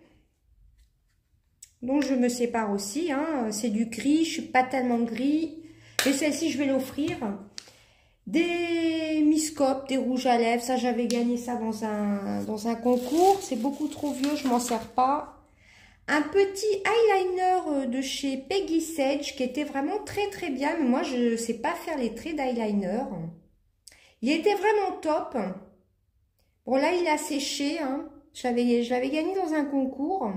dont je me sépare aussi. Hein. C'est du gris, je suis pas tellement gris. Mais celle-ci, je vais l'offrir. Des Miscop, des rouges à lèvres. Ça, j'avais gagné ça dans un concours. C'est beaucoup trop vieux, je m'en sers pas. Un petit eyeliner de chez Peggy Sage, qui était vraiment très très bien. Mais moi, je ne sais pas faire les traits d'eyeliner. Il était vraiment top. Bon, là, il a séché. Hein. Je l'avais gagné dans un concours.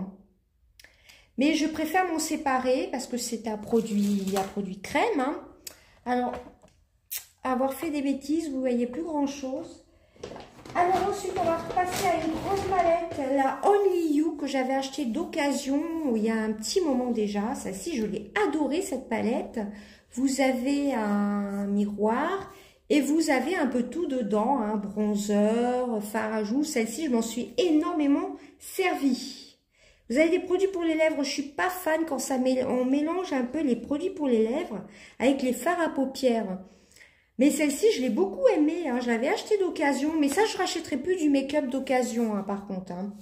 Mais je préfère m'en séparer parce que c'est un produit crème. Hein. Alors, avoir fait des bêtises, vous voyez plus grand-chose. Alors ensuite, on va repasser à une grande palette, la Only You, que j'avais achetée d'occasion il y a un petit moment déjà. Celle-ci, je l'ai adorée, cette palette. Vous avez un miroir. Et vous avez un peu tout dedans, hein, bronzer, fard à joues. Celle-ci, je m'en suis énormément servie. Vous avez des produits pour les lèvres. Je suis pas fan quand on mélange un peu les produits pour les lèvres avec les fards à paupières. Mais celle-ci, je l'ai beaucoup aimée. Hein. Je l'avais achetée d'occasion. Mais ça, je rachèterai plus du make-up d'occasion, hein, par contre. Hein.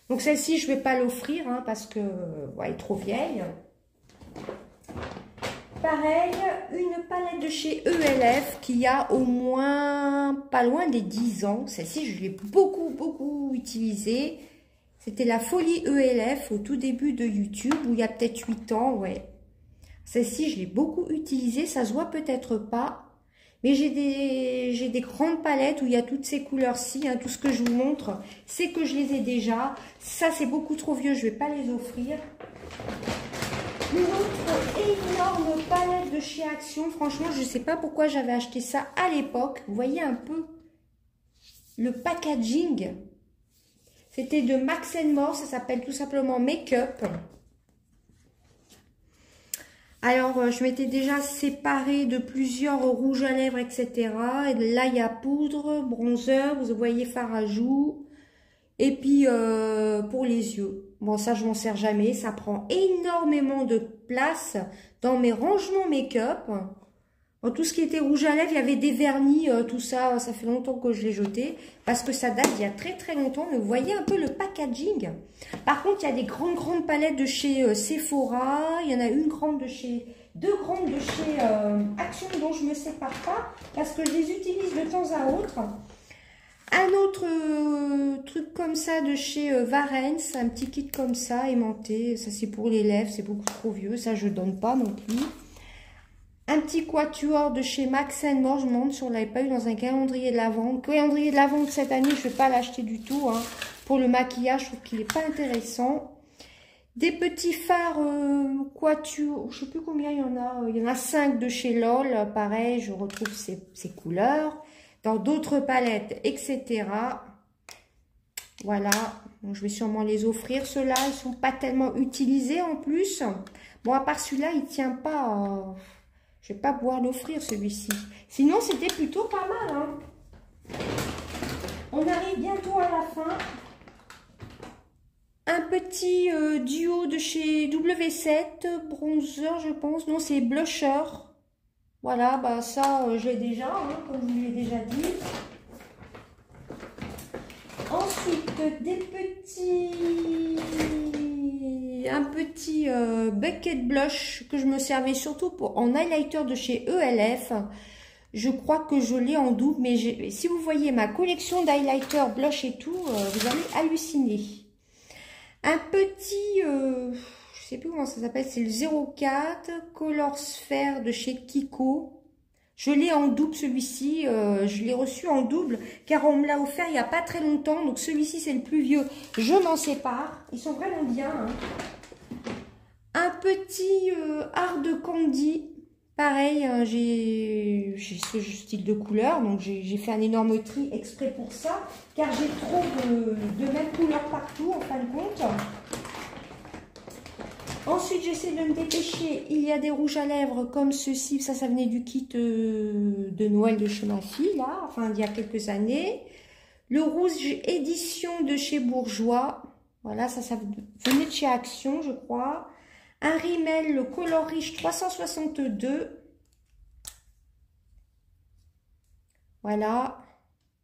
Donc celle-ci, je vais pas l'offrir hein, parce que elle est trop vieille. Pareil, une palette de chez ELF qui a au moins pas loin des 10 ans. Celle-ci, je l'ai beaucoup utilisée. C'était la folie ELF au tout début de YouTube, où il y a peut-être 8 ans, ouais. Celle-ci, je l'ai beaucoup utilisée, ça se voit peut-être pas. Mais j'ai des grandes palettes où il y a toutes ces couleurs-ci. Hein, tout ce que je vous montre, c'est que je les ai déjà. Ça, c'est beaucoup trop vieux, je ne vais pas les offrir. Une autre énorme palette de chez Action. Franchement, je ne sais pas pourquoi j'avais acheté ça à l'époque. Vous voyez un peu le packaging. C'était de Max More. Ça s'appelle tout simplement Make-up. Alors, je m'étais déjà séparée de plusieurs rouges à lèvres, etc. Et là, il y a poudre, bronzer. Vous voyez, fard à joues. Et puis, pour les yeux. Bon, ça, je m'en sers jamais. Ça prend énormément de place dans mes rangements make-up. Tout ce qui était rouge à lèvres, il y avait des vernis, tout ça. Ça fait longtemps que je l'ai jeté. Parce que ça date d'il y a très longtemps. Mais vous voyez un peu le packaging. Par contre, il y a des grandes palettes de chez Sephora. Il y en a deux grandes de chez Action dont je ne me sépare pas. Parce que je les utilise de temps à autre. Un autre truc comme ça de chez Varens, un petit kit comme ça, aimanté. Ça, c'est pour les lèvres, c'est beaucoup trop vieux. Ça, je ne donne pas non plus. Un petit quatuor de chez Max More. Je me demande si on ne l'avait pas eu dans un calendrier de l'Avent. Le calendrier de l'Avent de cette année, je ne vais pas l'acheter du tout. Hein. Pour le maquillage, je trouve qu'il n'est pas intéressant. Des petits fards quatuor. Je ne sais plus combien il y en a. Il y en a 5 de chez LOL. Pareil, je retrouve ces couleurs. Dans d'autres palettes, etc. Voilà. Donc, je vais sûrement les offrir. Ceux-là, ils ne sont pas tellement utilisés en plus. Bon, à part celui-là, il ne tient pas. Je ne vais pas pouvoir l'offrir, celui-ci. Sinon, c'était plutôt pas mal. Hein. On arrive bientôt à la fin. Un petit duo de chez W7. Bronzer, je pense. Non, c'est blusher. Voilà, bah ça, je l'ai déjà, hein, comme je vous l'ai déjà dit. Ensuite, des petits... un petit bucket blush que je me servais surtout en highlighter de chez ELF. Je crois que je l'ai en double, mais si vous voyez ma collection d'highlighter, blush et tout, vous allez halluciner. Un petit, je sais plus comment ça s'appelle, c'est le 04 Color Sphere de chez Kiko. Je l'ai en double celui-ci, je l'ai reçu en double car on me l'a offert il n'y a pas très longtemps. Donc celui-ci c'est le plus vieux, je m'en sépare. Ils sont vraiment bien. Hein. Un petit Hard Candy, pareil, hein, j'ai ce style de couleur. Donc j'ai fait un énorme tri exprès pour ça car j'ai trop de mêmes couleurs partout en fin de compte. Ensuite, j'essaie de me dépêcher. Il y a des rouges à lèvres comme ceci. Ça venait du kit de Noël de chez ma fille, là. Enfin, il y a quelques années. Le rouge édition de chez Bourjois. Voilà, ça venait de chez Action, je crois. Un Rimmel, le Color Riche 362. Voilà.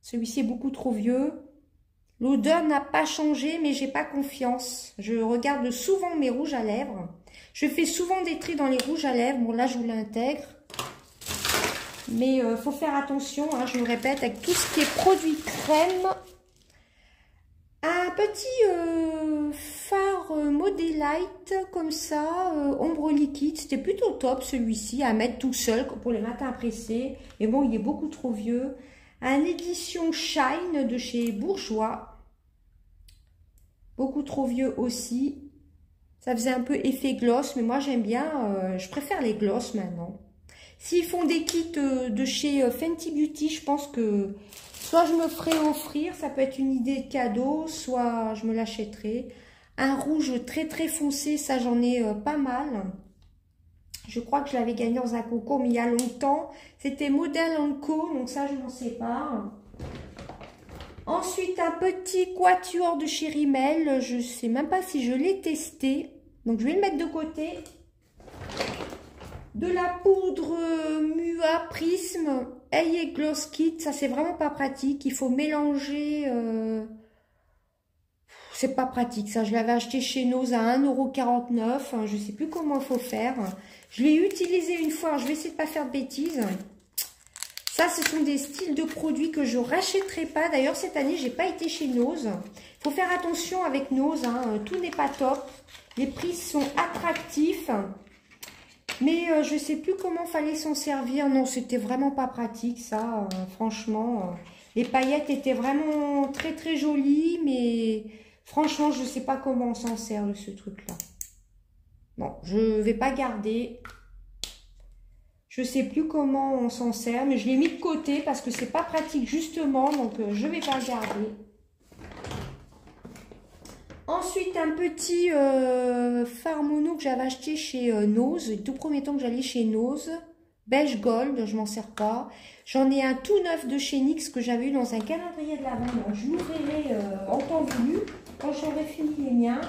Celui-ci est beaucoup trop vieux. L'odeur n'a pas changé, mais j'ai pas confiance. Je regarde souvent mes rouges à lèvres. Je fais souvent des tris dans les rouges à lèvres. Bon, là, je vous l'intègre. Mais faut faire attention, hein, je me répète, avec tout ce qui est produit crème. Un petit fard Modelite, comme ça, ombre liquide. C'était plutôt top, celui-ci, à mettre tout seul pour les matins pressés. Mais bon, il est beaucoup trop vieux. Un édition Shine de chez Bourjois. Beaucoup trop vieux aussi. Ça faisait un peu effet gloss, mais moi j'aime bien, je préfère les gloss maintenant. S'ils font des kits de chez Fenty Beauty, je pense que soit je me ferai offrir, ça peut être une idée de cadeau, soit je me l'achèterai. Un rouge très très foncé, ça j'en ai pas mal. Je crois que je l'avais gagné dans un concours, mais il y a longtemps. C'était Model & Co, donc ça, je m'en sépare. Ensuite, un petit quatuor de chez Rimmel. Je ne sais même pas si je l'ai testé. Donc, je vais le mettre de côté. De la poudre Mua Prisme Eye Gloss Kit. Ça, c'est vraiment pas pratique. Il faut mélanger... C'est pas pratique, ça. Je l'avais acheté chez Nose à 1,49 €. Je sais plus comment il faut faire. Je l'ai utilisé une fois. Je vais essayer de pas faire de bêtises. Ça, ce sont des styles de produits que je rachèterai pas. D'ailleurs, cette année, j'ai pas été chez Nose. Il faut faire attention avec Nose. Hein. Tout n'est pas top. Les prix sont attractifs. Mais je sais plus comment fallait s'en servir. Non, c'était vraiment pas pratique, ça. Franchement, les paillettes étaient vraiment très, très jolies. Mais franchement, je sais pas comment on s'en sert de ce truc-là. Bon, je vais pas garder. Je sais plus comment on s'en sert, mais je l'ai mis de côté parce que c'est pas pratique justement, donc je vais pas le garder. Ensuite, un petit fard mono que j'avais acheté chez Nose, le tout premier temps que j'allais chez Nose, beige gold, je m'en sers pas. J'en ai un tout neuf de chez NYX que j'avais eu dans un calendrier de l'Avent, je l'ouvrirai en temps voulu quand j'aurai fini les miens.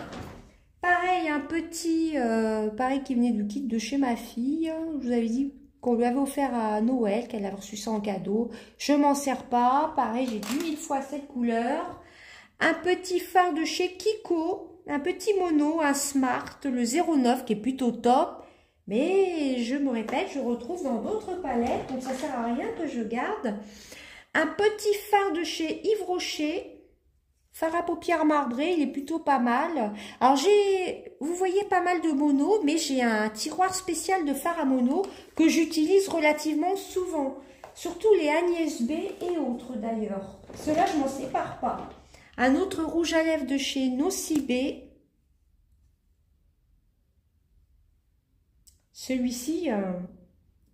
Pareil, un petit, pareil qui venait du kit de chez ma fille. Je vous avais dit qu'on lui avait offert à Noël, qu'elle avait reçu ça en cadeau. Je m'en sers pas. Pareil, j'ai 10 000 fois cette couleur. Un petit fard de chez Kiko. Un petit mono, un Smart, le 09 qui est plutôt top. Mais je me répète, je retrouve dans d'autres palettes. Donc ça sert à rien que je garde. Un petit fard de chez Yves Rocher. Fard à paupières marbré, il est plutôt pas mal. Alors vous voyez pas mal de mono, mais j'ai un tiroir spécial de fard à mono que j'utilise relativement souvent. Surtout les Agnès B et autres d'ailleurs. Ceux-là, je m'en sépare pas. Un autre rouge à lèvres de chez Nocibé. Celui-ci,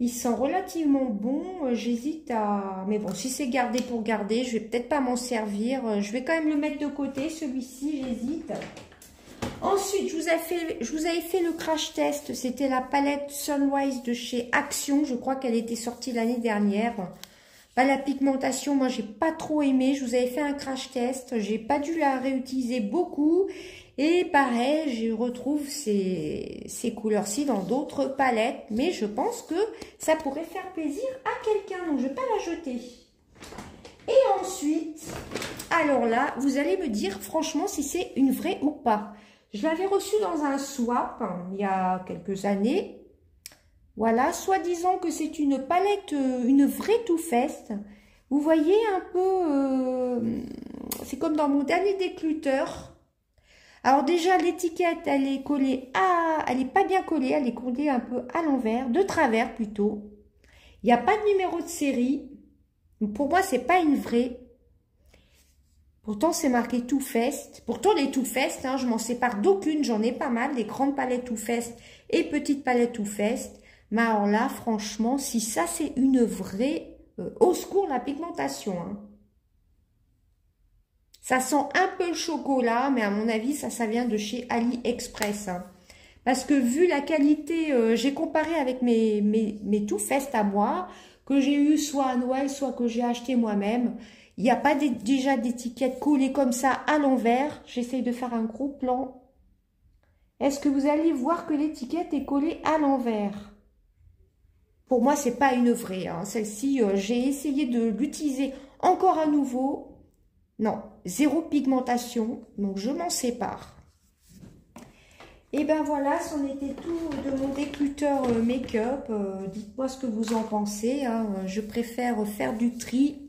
il sent relativement bon, j'hésite à... Mais bon, si c'est gardé pour garder, je vais peut-être pas m'en servir. Je vais quand même le mettre de côté, celui-ci, j'hésite. Ensuite, je vous avais fait le crash test. C'était la palette Sunrise de chez Action. Je crois qu'elle était sortie l'année dernière. Bah, la pigmentation, moi, j'ai pas trop aimé. Je vous avais fait un crash test. J'ai pas dû la réutiliser beaucoup. Et pareil, je retrouve ces couleurs-ci dans d'autres palettes. Mais je pense que ça pourrait faire plaisir à quelqu'un. Donc, je ne vais pas la jeter. Et ensuite, alors là, vous allez me dire franchement si c'est une vraie ou pas. Je l'avais reçue dans un swap hein, il y a quelques années. Voilà, soi-disant que c'est une palette, une vraie Too Faced. Vous voyez un peu, c'est comme dans mon dernier décluteur. Alors déjà, l'étiquette, elle est collée elle n'est pas bien collée, elle est collée un peu à l'envers, de travers plutôt. Il n'y a pas de numéro de série. Pour moi, c'est pas une vraie. Pourtant, c'est marqué Too Faced. Pourtant, les Too Faced, hein, je m'en sépare d'aucune. J'en ai pas mal, des grandes palettes Too Faced et petites palettes Too Faced. Mais alors là, franchement, si ça, c'est une vraie... au secours, la pigmentation. Hein. Ça sent un peu le chocolat, mais à mon avis, ça vient de chez AliExpress. Hein. Parce que vu la qualité, j'ai comparé avec mes Too Faced à moi, que j'ai eu soit à Noël, soit que j'ai acheté moi-même. Il n'y a pas déjà d'étiquette collée comme ça à l'envers. J'essaye de faire un gros plan. Est-ce que vous allez voir que l'étiquette est collée à l'envers? Pour moi, c'est pas une vraie. Hein. Celle-ci, j'ai essayé de l'utiliser encore à nouveau. Non, zéro pigmentation. Donc, je m'en sépare. Et ben voilà, c'en était tout de mon décluteur make-up. Dites-moi ce que vous en pensez. Hein. Je préfère faire du tri.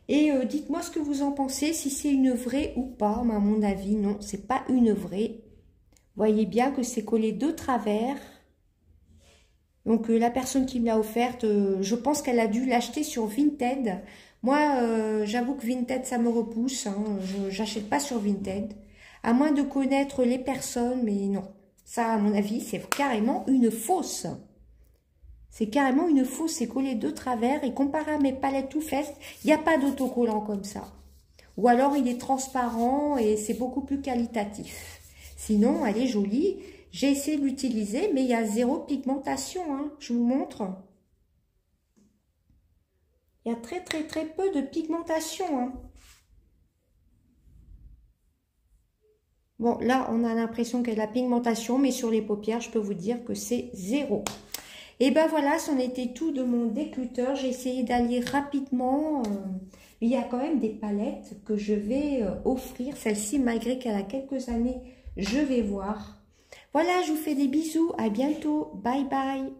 Et dites-moi ce que vous en pensez, si c'est une vraie ou pas. Mais à mon avis, non, c'est pas une vraie. Voyez bien que c'est collé de travers. Donc la personne qui me l'a offerte, je pense qu'elle a dû l'acheter sur Vinted. Moi, j'avoue que Vinted, ça me repousse. Hein. Je n'achète pas sur Vinted. À moins de connaître les personnes, mais non. Ça, à mon avis, c'est carrément une fausse. C'est carrément une fausse, c'est collé de travers. Et comparé à mes palettes Too Faced, il n'y a pas d'autocollant comme ça. Ou alors, il est transparent et c'est beaucoup plus qualitatif. Sinon, elle est jolie. J'ai essayé de l'utiliser, mais il y a zéro pigmentation. Hein. Je vous montre. Il y a très peu de pigmentation. Hein. Bon, là, on a l'impression qu'il y a de la pigmentation, mais sur les paupières, je peux vous dire que c'est zéro. Et ben voilà, c'en était tout de mon décluteur. J'ai essayé d'aller rapidement. Il y a quand même des palettes que je vais offrir. Celle-ci, malgré qu'elle a quelques années, je vais voir. Voilà, je vous fais des bisous. À bientôt. Bye bye.